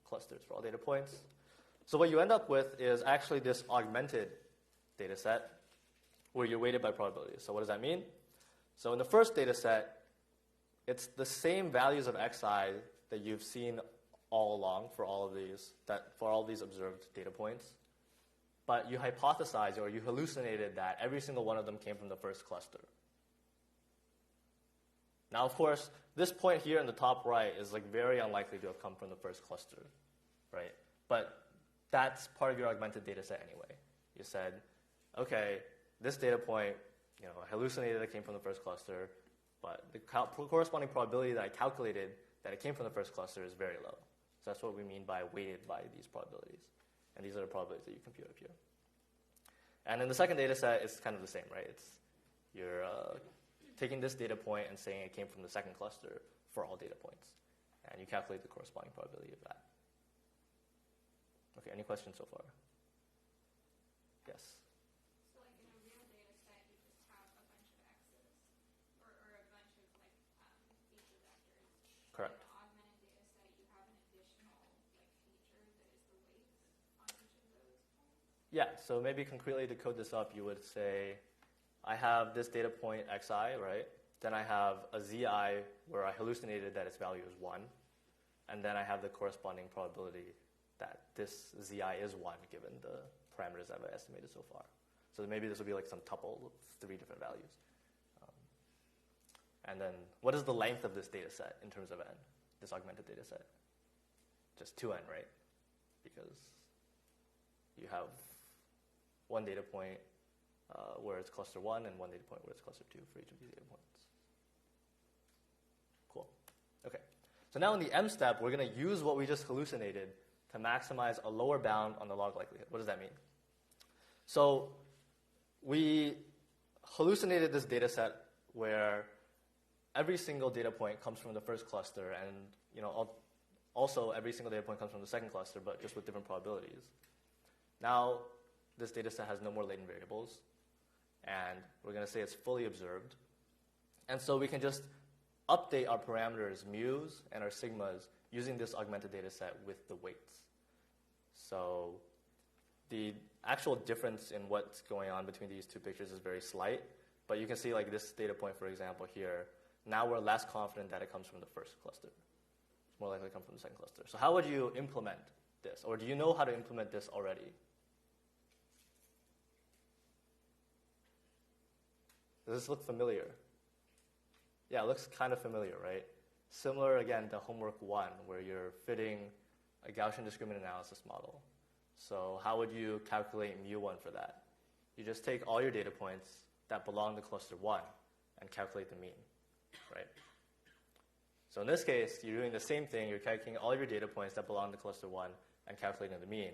[SPEAKER 4] clusters for all data points. So what you end up with is actually this augmented data set where you're weighted by probability. So what does that mean? So in the first data set, it's the same values of xi that you've seen all along for all of these observed data points. But you hypothesized or you hallucinated that every single one of them came from the first cluster. Now, of course, this point here in the top right is like very unlikely to have come from the first cluster, right? But that's part of your augmented data set anyway. You said, okay, this data point, I hallucinated it came from the first cluster, but the corresponding probability that I calculated that it came from the first cluster is very low. So that's what we mean by weighted by these probabilities. And these are the probabilities that you compute up here. And in the second data set, it's kind of the same, right? You're taking this data point and saying it came from the second cluster for all data points. And you calculate the corresponding probability of that. Okay, any questions so far? Yes?
[SPEAKER 5] So like in a real data set, you just have a bunch of x's or a bunch of feature vectors.
[SPEAKER 4] Correct.
[SPEAKER 5] In an augmented data set, you have an additional feature that is the weights on each of those points?
[SPEAKER 4] Yeah, so maybe concretely to code this up, you would say, I have this data point xi, right? Then I have a zi where I hallucinated that its value is 1. And then I have the corresponding probability that this zi is 1 given the parameters that I've estimated so far. So maybe this will be like some tuple of 3 different values. And then what is the length of this data set in terms of n, this augmented data set? Just 2n, right? Because you have one data point where it's cluster 1 and one data point where it's cluster 2 for each of these data points. Cool. Okay. So now in the m step, we're going to use what we just hallucinated to maximize a lower bound on the log likelihood. What does that mean? So we hallucinated this data set where every single data point comes from the first cluster, and also every single data point comes from the second cluster, but just with different probabilities. Now this data set has no more latent variables, and we're going to say it's fully observed. And so we can just update our parameters mu's and our sigmas using this augmented data set with the weights. So the actual difference in what's going on between these two pictures is very slight, but you can see like this data point, for example, here, now we're less confident that it comes from the first cluster. It's more likely to come from the second cluster. So how would you implement this? Or do you know how to implement this already? Does this look familiar? Yeah, it looks kind of familiar, right? Similar, again, to homework 1, where you're fitting a Gaussian discriminant analysis model. So how would you calculate mu1 for that? You just take all your data points that belong to cluster 1 and calculate the mean, right? So in this case, you're doing the same thing. You're calculating all of your data points that belong to cluster 1 and calculating the mean.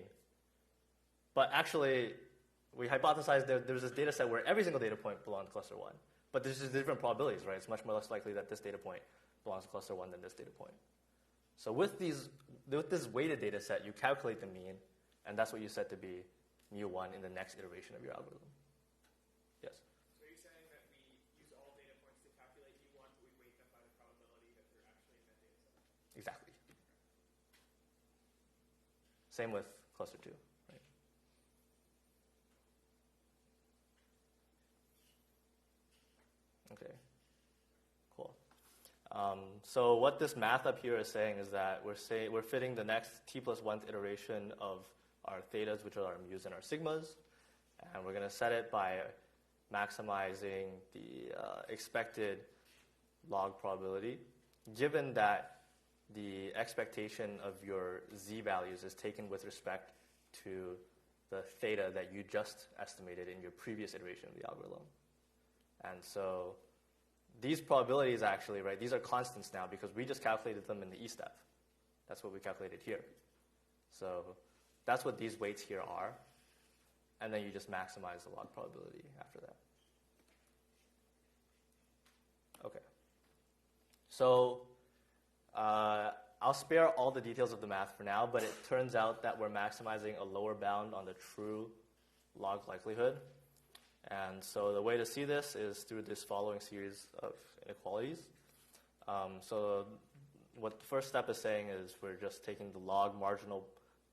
[SPEAKER 4] But actually, we hypothesized that there's this data set where every single data point belongs to cluster 1. But there's just different probabilities, right? It's much more less likely that this data point belongs to cluster 1 than this data point. So with this weighted data set, you calculate the mean, and that's what you set to be mu1 in the next iteration of your algorithm. Yes?
[SPEAKER 2] So are you saying that we use all data points to calculate mu1, but we weight them by the probability that they're actually in that data set?
[SPEAKER 4] Exactly. Same with cluster 2, right? Okay, cool. So what this math up here is saying is that we're fitting the next t plus 1th iteration of our thetas, which are our mu's and our sigmas, and we're going to set it by maximizing the expected log probability, given that the expectation of your z values is taken with respect to the theta that you just estimated in your previous iteration of the algorithm. And so these probabilities actually, right, these are constants now because we just calculated them in the E step. That's what we calculated here. So that's what these weights here are. And then you just maximize the log probability after that. Okay. So I'll spare all the details of the math for now, but it turns out that we're maximizing a lower bound on the true log likelihood. And so the way to see this is through this following series of inequalities. So what the first step is saying is we're just taking the log marginal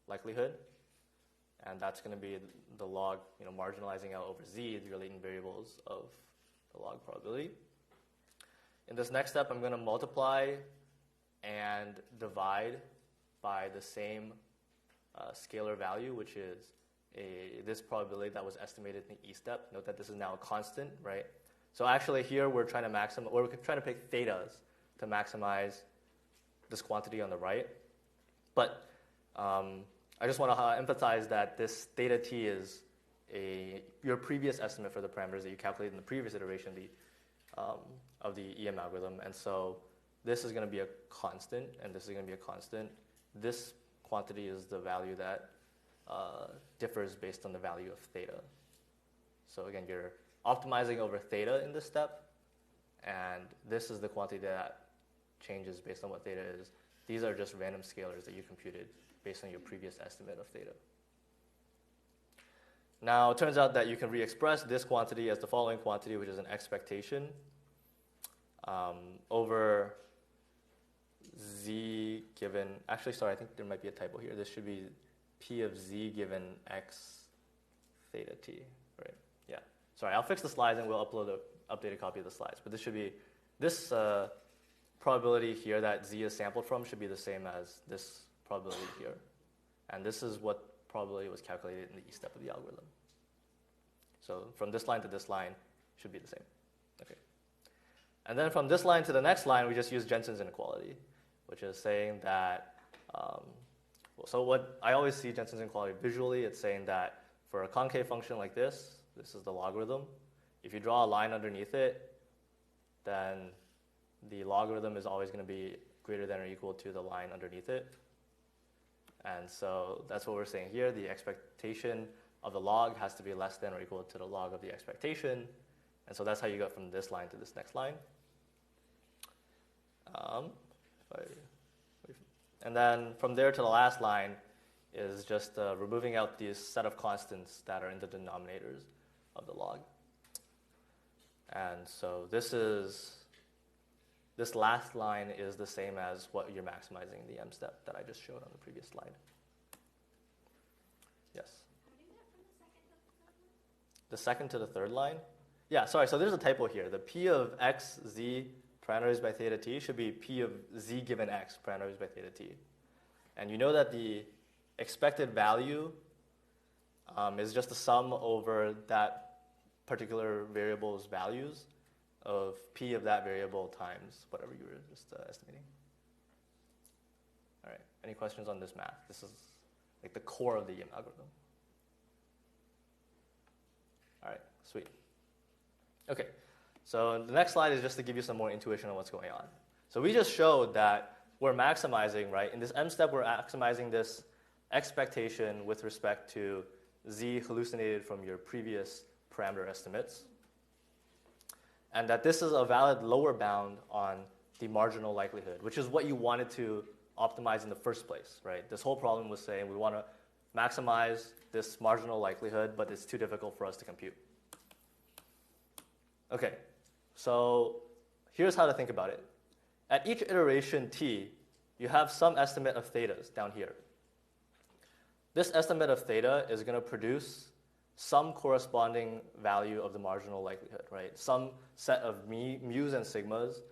[SPEAKER 4] likelihood, and that's going to be the log, marginalizing out over z, the latent variables of the log probability. In this next step, I'm going to multiply and divide by the same scalar value, which is this probability that was estimated in the E step. Note that this is now a constant, right? So actually here we're trying to pick thetas to maximize this quantity on the right. But I just want to emphasize that this theta t is your previous estimate for the parameters that you calculated in the previous iteration of the EM algorithm. And so this is going to be a constant, and this is going to be a constant. This quantity is the value that differs based on the value of theta. So again, you're optimizing over theta in this step, and this is the quantity that changes based on what theta is. These are just random scalars that you computed based on your previous estimate of theta. Now, it turns out that you can re-express this quantity as the following quantity, which is an expectation over z given, actually, sorry, I think there might be a typo here. This should be p of z given x theta t, right? Yeah. Sorry, I'll fix the slides and we'll upload an updated copy of the slides. But this should be, this probability here that z is sampled from should be the same as this probability here. And this is what probability was calculated in the E step of the algorithm. So from this line to this line should be the same. Okay. And then from this line to the next line, we just use Jensen's inequality, which is saying that, so what I always see Jensen's inequality visually, it's saying that for a concave function like this is the logarithm. If you draw a line underneath it, then the logarithm is always going to be greater than or equal to the line underneath it. And so that's what we're saying here. The expectation of the log has to be less than or equal to the log of the expectation. And so that's how you go from this line to this next line. And then from there to the last line is just removing out these set of constants that are in the denominators of the log. And so this last line is the same as what you're maximizing in the M step that I just showed on the previous slide. Yes?
[SPEAKER 5] How do you get from the second to the third one?
[SPEAKER 4] The second to the third line? Yeah, sorry, so there's a typo here. The p of x, z, parameterized by theta t should be p of z given x, parameterized by theta t. And you know that the expected value is just the sum over that particular variable's values of p of that variable times whatever you were just estimating. All right, any questions on this math? This is like the core of the EM algorithm. All right, sweet. Okay, so the next slide is just to give you some more intuition on what's going on. So we just showed that we're maximizing, right? In this M step, we're maximizing this expectation with respect to z hallucinated from your previous parameter estimates. And that this is a valid lower bound on the marginal likelihood, which is what you wanted to optimize in the first place, right? This whole problem was saying we want to maximize this marginal likelihood, but it's too difficult for us to compute. Okay, so here's how to think about it. At each iteration t, you have some estimate of thetas down here. This estimate of theta is going to produce some corresponding value of the marginal likelihood, right? Some set of mu's and sigmas,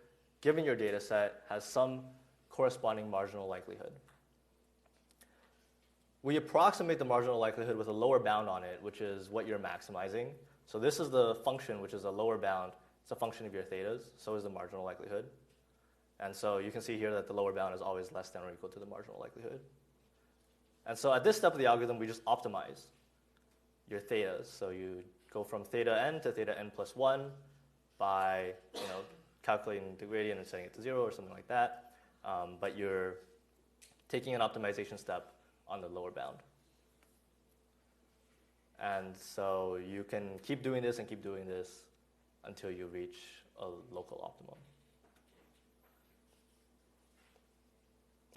[SPEAKER 4] given your data set, has some corresponding marginal likelihood. We approximate the marginal likelihood with a lower bound on it, which is what you're maximizing. So this is the function, which is a lower bound. It's a function of your thetas. So is the marginal likelihood. And so you can see here that the lower bound is always less than or equal to the marginal likelihood. And so at this step of the algorithm, we just optimize your thetas. So you go from theta n to theta n plus 1 by calculating the gradient and setting it to 0 or something like that. But you're taking an optimization step on the lower bound. And so you can keep doing this and keep doing this until you reach a local optimum.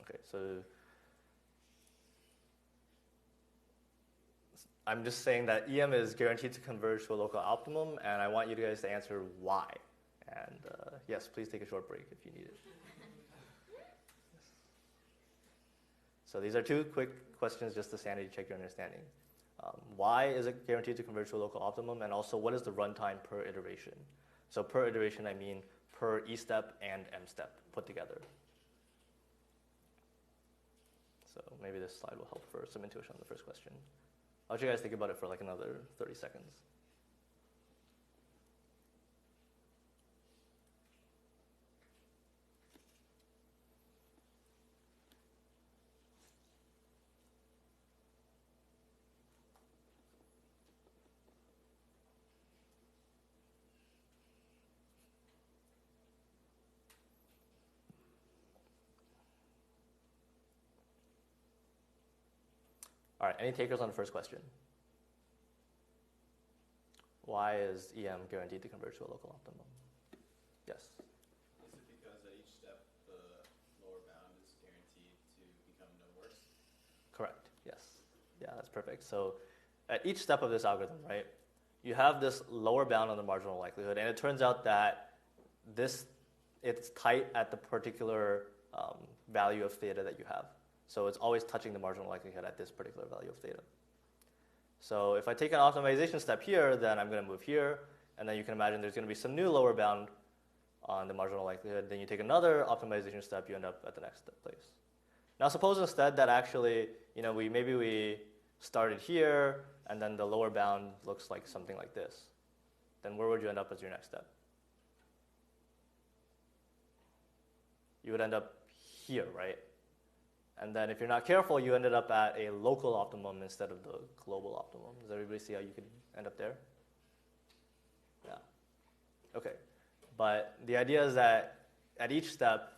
[SPEAKER 4] Okay, I'm just saying that EM is guaranteed to converge to a local optimum, and I want you guys to answer why. And yes, please take a short break if you need it. So these are two quick questions just to sanity check your understanding. Why is it guaranteed to converge to a local optimum? And also, what is the runtime per iteration? So per iteration, I mean per E step and M step put together. So maybe this slide will help for some intuition on the first question. I'll let you guys think about it for like another 30 seconds. All right, any takers on the first question? Why is EM guaranteed to converge to a local optimum? Yes?
[SPEAKER 7] Is it because at each step the lower bound is guaranteed to become no worse?
[SPEAKER 4] Correct, yes. Yeah, that's perfect. So at each step of this algorithm, right, you have this lower bound on the marginal likelihood, and it turns out that it's tight at the particular value of theta that you have. So it's always touching the marginal likelihood at this particular value of theta. So if I take an optimization step here, then I'm going to move here, and then you can imagine there's going to be some new lower bound on the marginal likelihood. Then you take another optimization step, you end up at the next place. Now suppose instead that actually, maybe we started here, and then the lower bound looks like something like this. Then where would you end up as your next step? You would end up here, right? And then if you're not careful, you ended up at a local optimum instead of the global optimum. Does everybody see how you could end up there? Yeah. Okay. But the idea is that at each step,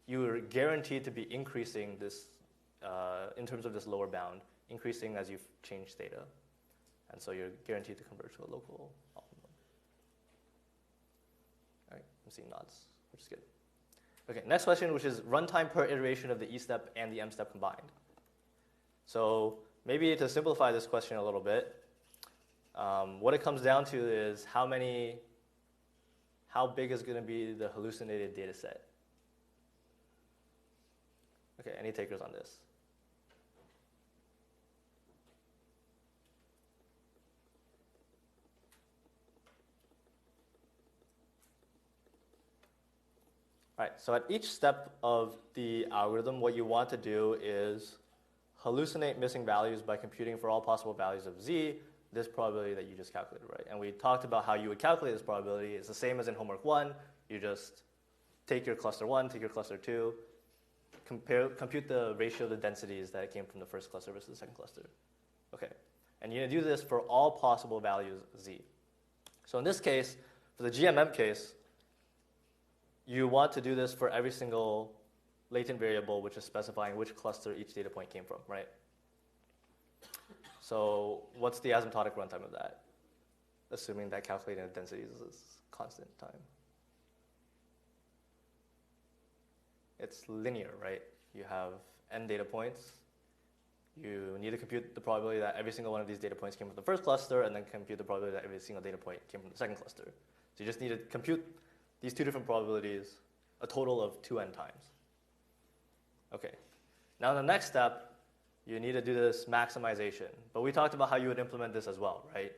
[SPEAKER 4] you're guaranteed to be increasing this, in terms of this lower bound, increasing as you change theta. And so you're guaranteed to converge to a local optimum. All right, I'm seeing nods, which is good. Okay, next question, which is runtime per iteration of the E step and the M step combined. So maybe to simplify this question a little bit, what it comes down to is how big is going to be the hallucinated data set? Okay, any takers on this? All right, so at each step of the algorithm, what you want to do is hallucinate missing values by computing for all possible values of z, this probability that you just calculated, right? And we talked about how you would calculate this probability. It's the same as in homework 1. You just take your cluster 1, take your cluster 2, compute the ratio of the densities that came from the first cluster versus the second cluster. Okay, and you're going to do this for all possible values z. So in this case, for the GMM case, you want to do this for every single latent variable, which is specifying which cluster each data point came from, right? So what's the asymptotic runtime of that? Assuming that calculating the densities is constant time. It's linear, right? You have n data points. You need to compute the probability that every single one of these data points came from the first cluster, and then compute the probability that every single data point came from the second cluster. So you just need to compute these two different probabilities, a total of 2n times. Okay. Now in the next step, you need to do this maximization. But we talked about how you would implement this as well, right?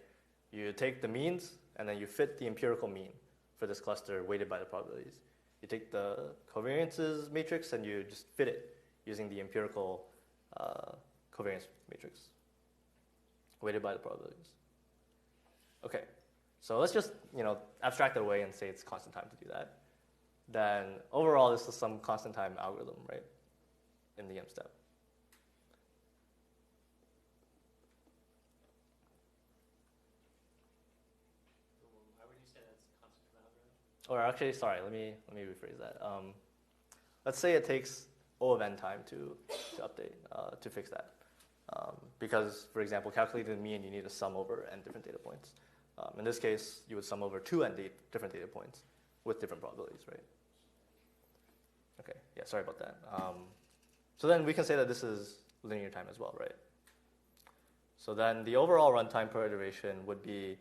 [SPEAKER 4] You take the means, and then you fit the empirical mean for this cluster weighted by the probabilities. You take the covariances matrix, and you just fit it using the empirical covariance matrix weighted by the probabilities. Okay. So let's just, abstract it away and say it's constant time to do that. Then overall, this is some constant time algorithm, right, in the M step.
[SPEAKER 3] Why would you say that's constant time algorithm?
[SPEAKER 4] Or actually, sorry, let me rephrase that. Let's say it takes O of n time to update, to fix that. Because, for example, calculating the mean, you need to sum over n different data points. In this case, you would sum over 2n different data points with different probabilities, right? Okay, yeah, sorry about that. So then we can say that this is linear time as well, right? So then the overall runtime per iteration would be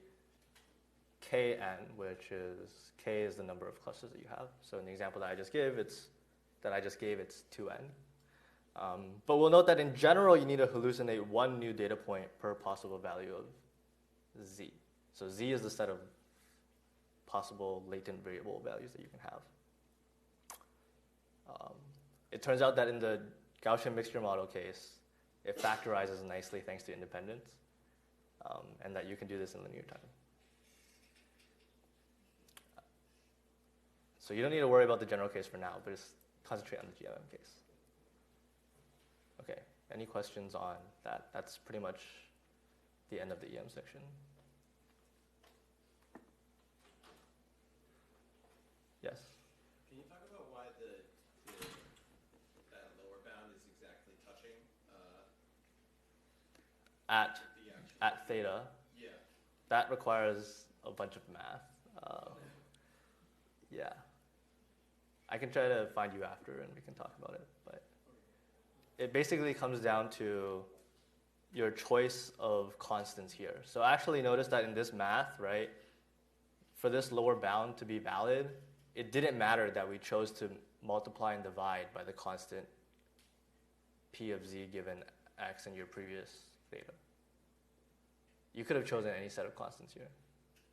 [SPEAKER 4] kn, which is k is the number of clusters that you have. So in the example that I just gave, it's 2n. But we'll note that in general, you need to hallucinate one new data point per possible value of z. So z is the set of possible latent variable values that you can have. It turns out that in the Gaussian mixture model case, it factorizes nicely thanks to independence, and that you can do this in linear time. So you don't need to worry about the general case for now, but just concentrate on the GMM case. Okay, any questions on that? That's pretty much the end of the EM section. Yes?
[SPEAKER 7] Can you talk about why that lower bound is exactly touching
[SPEAKER 4] At theta?
[SPEAKER 7] Yeah.
[SPEAKER 4] That requires a bunch of math. Yeah. I can try to find you after and we can talk about it. But it basically comes down to your choice of constants here. So actually notice that in this math, right, for this lower bound to be valid, it didn't matter that we chose to multiply and divide by the constant p of z given x in your previous theta. You could have chosen any set of constants here.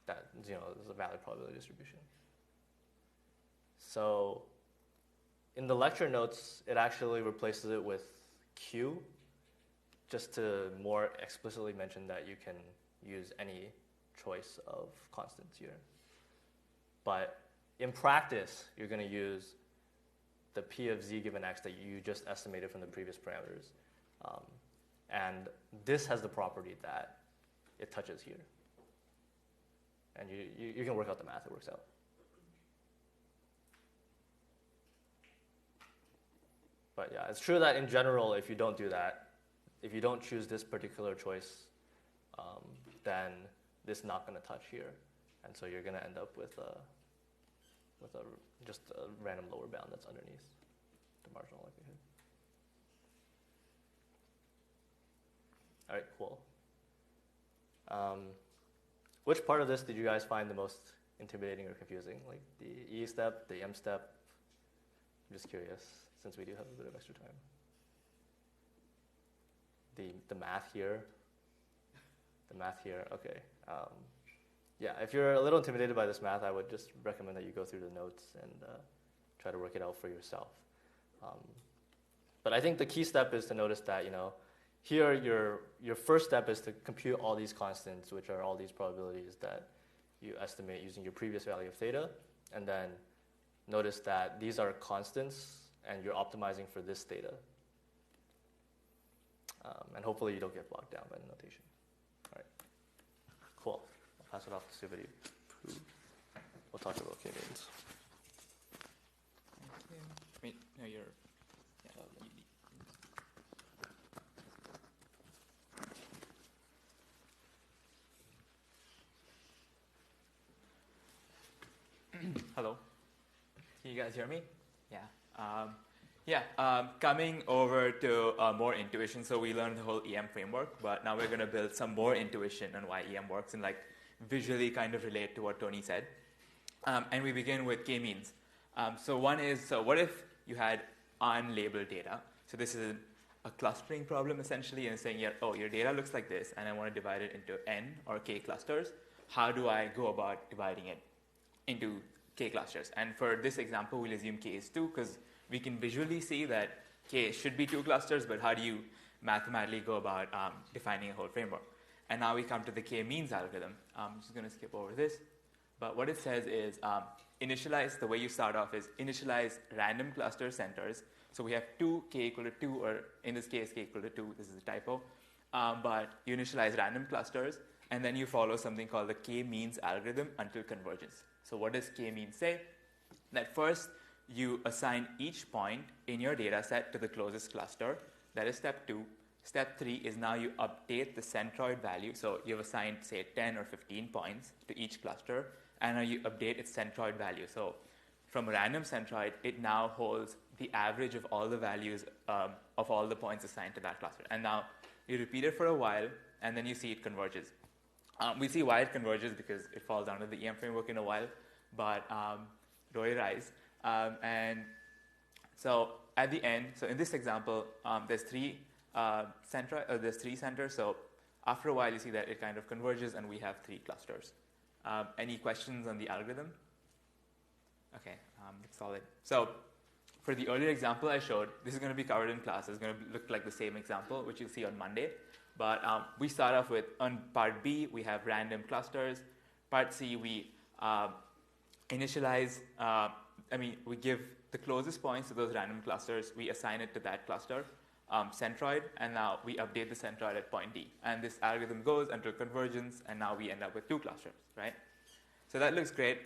[SPEAKER 4] That, is a valid probability distribution. So in the lecture notes, it actually replaces it with q, just to more explicitly mention that you can use any choice of constants here. But in practice, you're going to use the p of z given x that you just estimated from the previous parameters. And this has the property that it touches here. And you can work out the math, it works out. But yeah, it's true that in general, if you don't do that, if you don't choose this particular choice, then this is not going to touch here. And so you're going to end up with just a random lower bound that's underneath the marginal likelihood. All right, cool. Which part of this did you guys find the most intimidating or confusing? Like the E step, the M step? I'm just curious, since we do have a bit of extra time. The math here. The math here, okay. Yeah, if you're a little intimidated by this math, I would just recommend that you go through the notes and try to work it out for yourself. But I think the key step is to notice that, here your first step is to compute all these constants, which are all these probabilities that you estimate using your previous value of theta. And then notice that these are constants, and you're optimizing for this theta. And hopefully you don't get bogged down by the notation. All right, cool. I'll pass it off to Subhadip. We'll talk about k-means.
[SPEAKER 8] Wait, no, you're... Hello. Can you guys hear me? Yeah. Coming over to more intuition. So we learned the whole EM framework, but now we're going to build some more intuition on why EM works and visually kind of relate to what Tony said. And we begin with k-means. So one is, what if you had unlabeled data? So this is a clustering problem essentially, and saying, your data looks like this, and I want to divide it into n or k clusters. How do I go about dividing it into k clusters? And for this example, we'll assume k is 2, because we can visually see that k should be 2 clusters, but how do you mathematically go about defining a whole framework? And now we come to the k-means algorithm. I'm just going to skip over this. But what it says is initialize, the way you start off is initialize random cluster centers. So we have 2, k equal to 2, or in this case, k equal to 2. This is a typo. But you initialize random clusters, and then you follow something called the k-means algorithm until convergence. So what does k-means say? That first, you assign each point in your data set to the closest cluster. That is step 2. Step 3 is now you update the centroid value. So you've assigned, say, 10 or 15 points to each cluster, and now you update its centroid value. So from a random centroid, it now holds the average of all the values of all the points assigned to that cluster. And now You repeat it for a while, and then you see it converges. We see why it converges because it falls under the EM framework in a while, but Roy rise. And so at the end, so in this example, there's three centers. So after a while, you see that it kind of converges, and we have 3 clusters. Any questions on the algorithm? Okay, solid. So for the earlier example I showed, this is going to be covered in class. It's going to look like the same example, which you'll see on Monday. But we start off with, on part B, we have random clusters. Part C, we initialize, we give the closest points to those random clusters. We assign it to that cluster, centroid, and now we update the centroid at point D. And this algorithm goes until convergence, and now we end up with 2 clusters, right? So that looks great.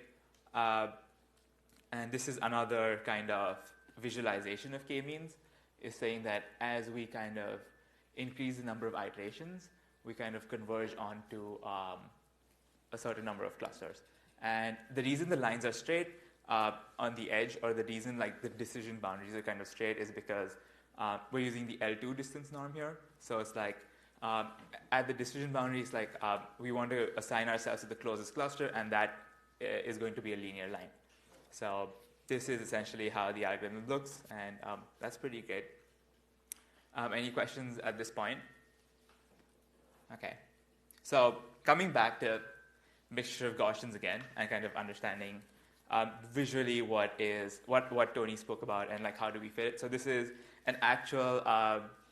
[SPEAKER 8] And this is another kind of visualization of k-means, is saying that as we kind of increase the number of iterations, we kind of converge onto a certain number of clusters. And the reason the lines are straight on the edge, or the reason like the decision boundaries are kind of straight, is because we're using the L2 distance norm here. So it's like at the decision boundaries, like we want to assign ourselves to the closest cluster, and that is going to be a linear line. So this is essentially how the algorithm looks, and that's pretty great. Any questions at this point? Okay. So coming back to mixture of Gaussians again, and kind of understanding visually what Tony spoke about, and like how do we fit it. So this is an actual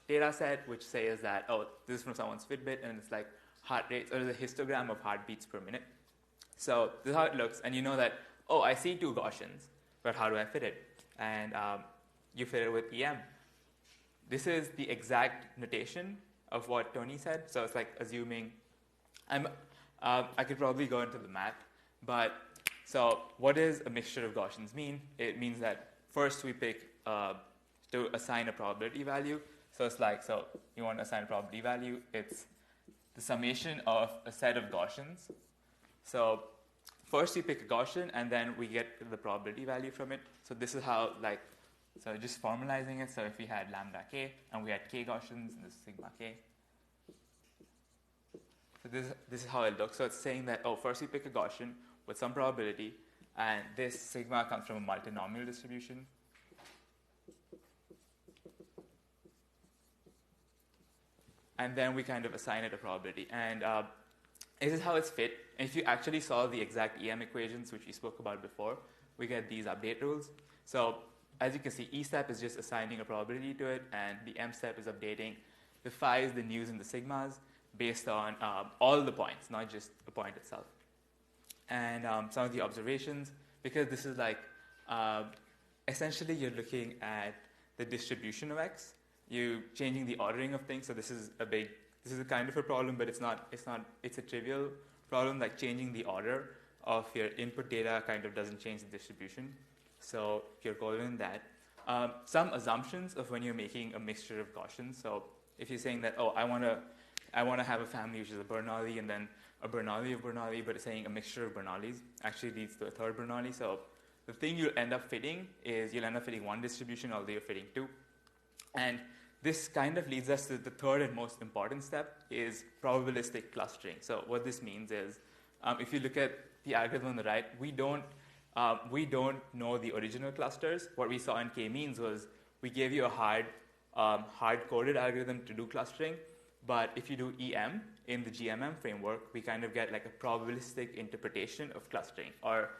[SPEAKER 8] data set which says that, oh, this is from someone's Fitbit, and it's like heart rates, or the histogram of heartbeats per minute. So this is how it looks, and you know that, oh, I see 2 Gaussians, but how do I fit it? And you fit it with EM. This is the exact notation of what Tony said. So it's like assuming, I could probably go into the math, but so what does a mixture of Gaussians mean? It means that first we pick to assign a probability value. So it's like, so you want to assign a probability value, it's the summation of a set of Gaussians. So first we pick a Gaussian, and then we get the probability value from it. So this is how, like, so just formalizing it. So if we had lambda k, and we had k Gaussians, and this is sigma k. So this is how it looks. So it's saying that, oh, first we pick a Gaussian with some probability, and this sigma comes from a multinomial distribution. And then we kind of assign it a probability. And this is how it's fit. And if you actually solve the exact EM equations, which we spoke about before, we get these update rules. So as you can see, E step is just assigning a probability to it, and the M step is updating the phi's, the nus, and the sigmas based on all the points, not just the point itself. And some of the observations, because this is like, essentially you're looking at the distribution of X, you changing the ordering of things. So this is a kind of a problem, but it's a trivial problem, like changing the order of your input data kind of doesn't change the distribution. So if you're going in that, some assumptions of when you're making a mixture of Gaussians. So if you're saying that, oh, I want to have a family which is a Bernoulli and then a Bernoulli of Bernoulli, but it's saying a mixture of Bernoullis actually leads to a third Bernoulli. So the thing you'll end up fitting is you'll end up fitting one distribution, although you're fitting 2. And this kind of leads us to the third and most important step, is probabilistic clustering. So what this means is, if you look at the algorithm on the right, we don't know the original clusters. What we saw in k-means was we gave you a hard-coded algorithm to do clustering, but if you do EM in the GMM framework, we kind of get like a probabilistic interpretation of clustering. Or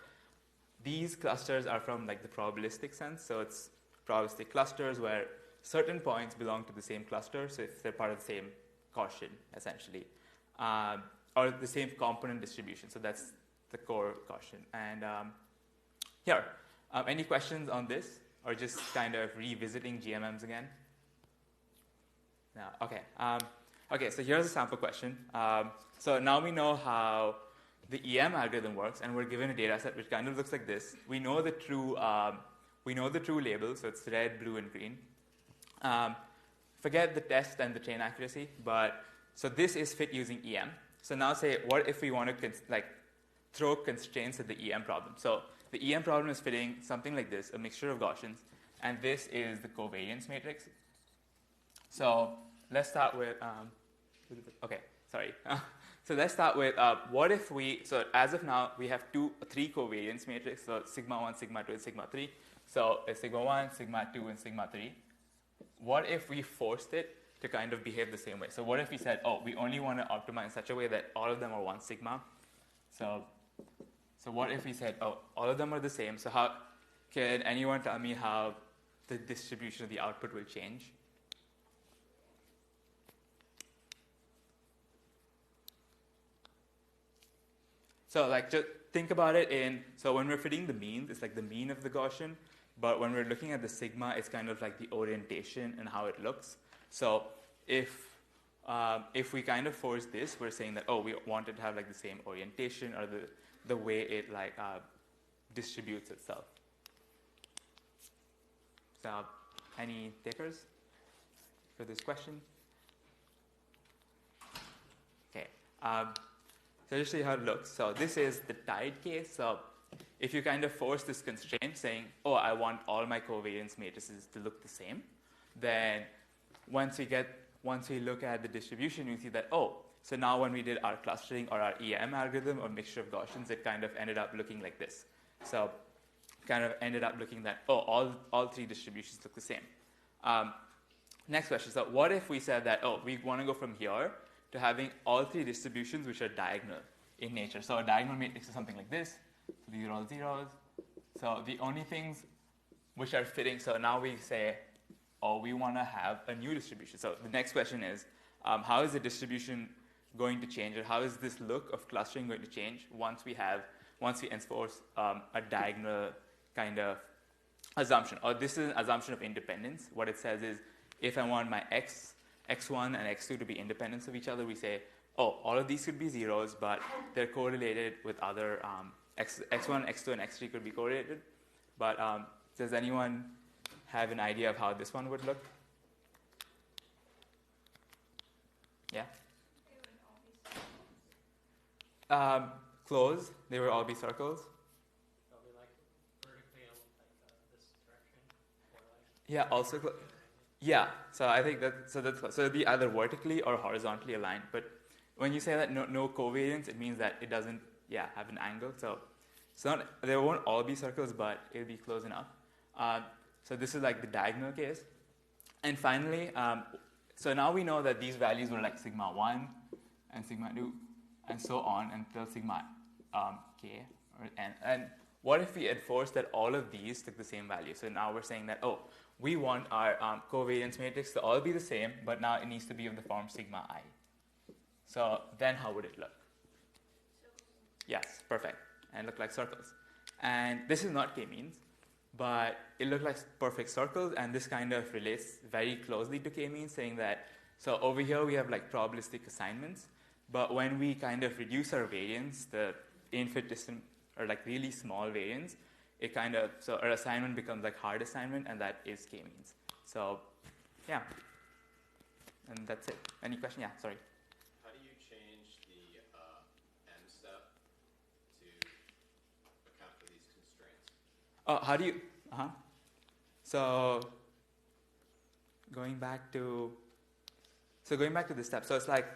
[SPEAKER 8] these clusters are from like the probabilistic sense, so it's probabilistic clusters where certain points belong to the same cluster, so if they're part of the same Gaussian, essentially, or the same component distribution. So that's the core Gaussian. And here, any questions on this, or just kind of revisiting GMMs again? No. Okay. Okay. So here's a sample question. So now we know how the EM algorithm works, and we're given a data set which kind of looks like this. We know the true label, so it's red, blue, and green. Forget the test and the train accuracy, but so this is fit using EM. So now say, what if we want to throw constraints at the EM problem? So the EM problem is fitting something like this, a mixture of Gaussians, and this is the covariance matrix. So let's start with, okay, sorry. So let's start with what if so as of now, we have three covariance matrix, so sigma 1, sigma 2, and sigma 3. So it's sigma 1, sigma 2, and sigma 3. What if we forced it to kind of behave the same way? So what if we said, oh, we only want to optimize in such a way that all of them are 1 sigma? So what if we said, oh, all of them are the same, so how can anyone tell me how the distribution of the output will change? So like just think about it so when we're fitting the means, it's like the mean of the Gaussian, but when we're looking at the sigma, it's kind of like the orientation and how it looks. So if we kind of force this, we're saying that, oh, we want it to have like the same orientation or the way it like distributes itself. So any takers for this question? Okay. So just show you how it looks. So this is the tide case. So if you kind of force this constraint saying, oh, I want all my covariance matrices to look the same, then once we look at the distribution, we see that, oh, so now when we did our clustering or our EM algorithm or mixture of Gaussians, it kind of ended up looking like this. So kind of ended up looking that, oh, all three distributions look the same. Next question. So what if we said that, oh, we want to go from here to having all three distributions which are diagonal in nature. So a diagonal matrix is something like this. So these are all zeros. So the only things which are fitting, so now we say, oh, we want to have a new distribution. So the next question is, how is the distribution going to change, or how is this look of clustering going to change once we enforce a diagonal kind of assumption? Or this is an assumption of independence. What it says is, if I want my x1 and x2 to be independent of each other, we say, oh, all of these could be zeros, but they're correlated with other x1, x2, and x3 could be correlated. But does anyone have an idea of how this one would look? Yeah? Close. They would all be circles.
[SPEAKER 3] They'll be like vertically like this direction, or like.
[SPEAKER 8] Yeah, also. Yeah, so I think that's close. So it'll be either vertically or horizontally aligned. But when you say that no covariance, it means that it doesn't have an angle. So it's not, they won't all be circles, but it'll be close enough. So this is like the diagonal case. And finally, so now we know that these values were like sigma 1 and sigma 2 and so on until sigma k or n. And what if we enforce that all of these took the same value? So now we're saying that, oh, we want our covariance matrix to all be the same, but now it needs to be of the form sigma I. So then how would it look? Yes, perfect. And look like circles. And this is not k-means, but it looked like perfect circles, and this kind of relates very closely to k-means, saying that, so over here we have like probabilistic assignments, but when we kind of reduce our variance, the infinite distant or like really small variance, it kind of, so our assignment becomes like hard assignment, and that is k-means. So, yeah. And that's it. Any question? Yeah, sorry.
[SPEAKER 7] How do you change the n step to account for these constraints?
[SPEAKER 8] Oh, how do you, So, going back to this step. So it's like,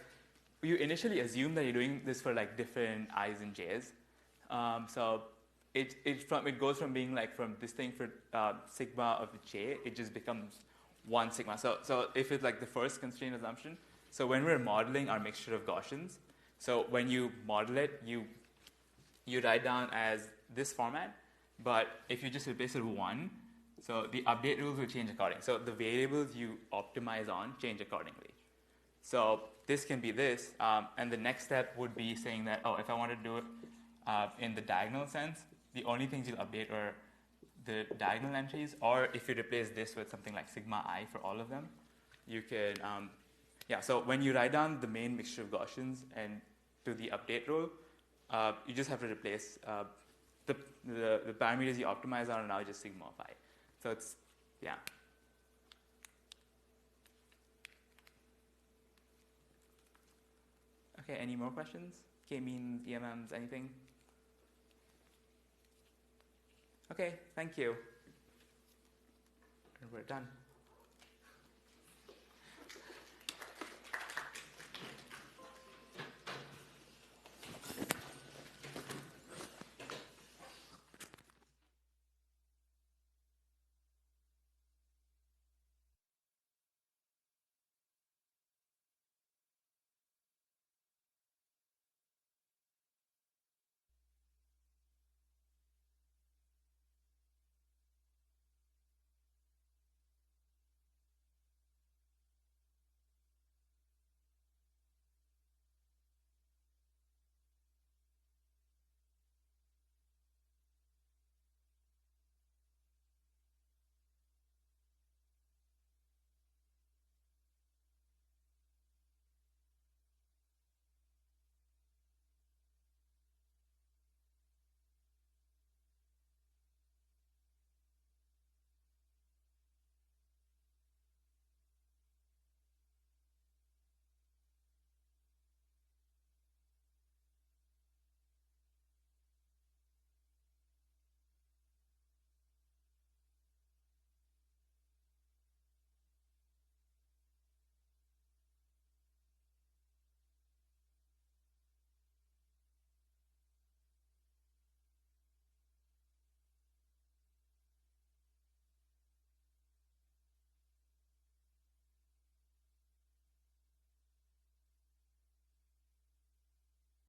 [SPEAKER 8] you initially assume that you're doing this for like different i's and j's. So it goes from being like from this thing for sigma of j, it just becomes 1 sigma. So if it's like the first constraint assumption, so when we're modeling our mixture of Gaussians, so when you model it, you write down as this format, but if you just replace it with 1, so the update rules will change accordingly. So the variables you optimize on change accordingly. So this can be this, and the next step would be saying that, oh, if I want to do it in the diagonal sense, the only things you'll update are the diagonal entries, or if you replace this with something like sigma I for all of them, you can, so when you write down the main mixture of Gaussians and to the update rule, you just have to replace the parameters you optimize on are now just sigma of I. So it's, Okay, any more questions? K-means, EMMs, anything? Okay, thank you. And we're done.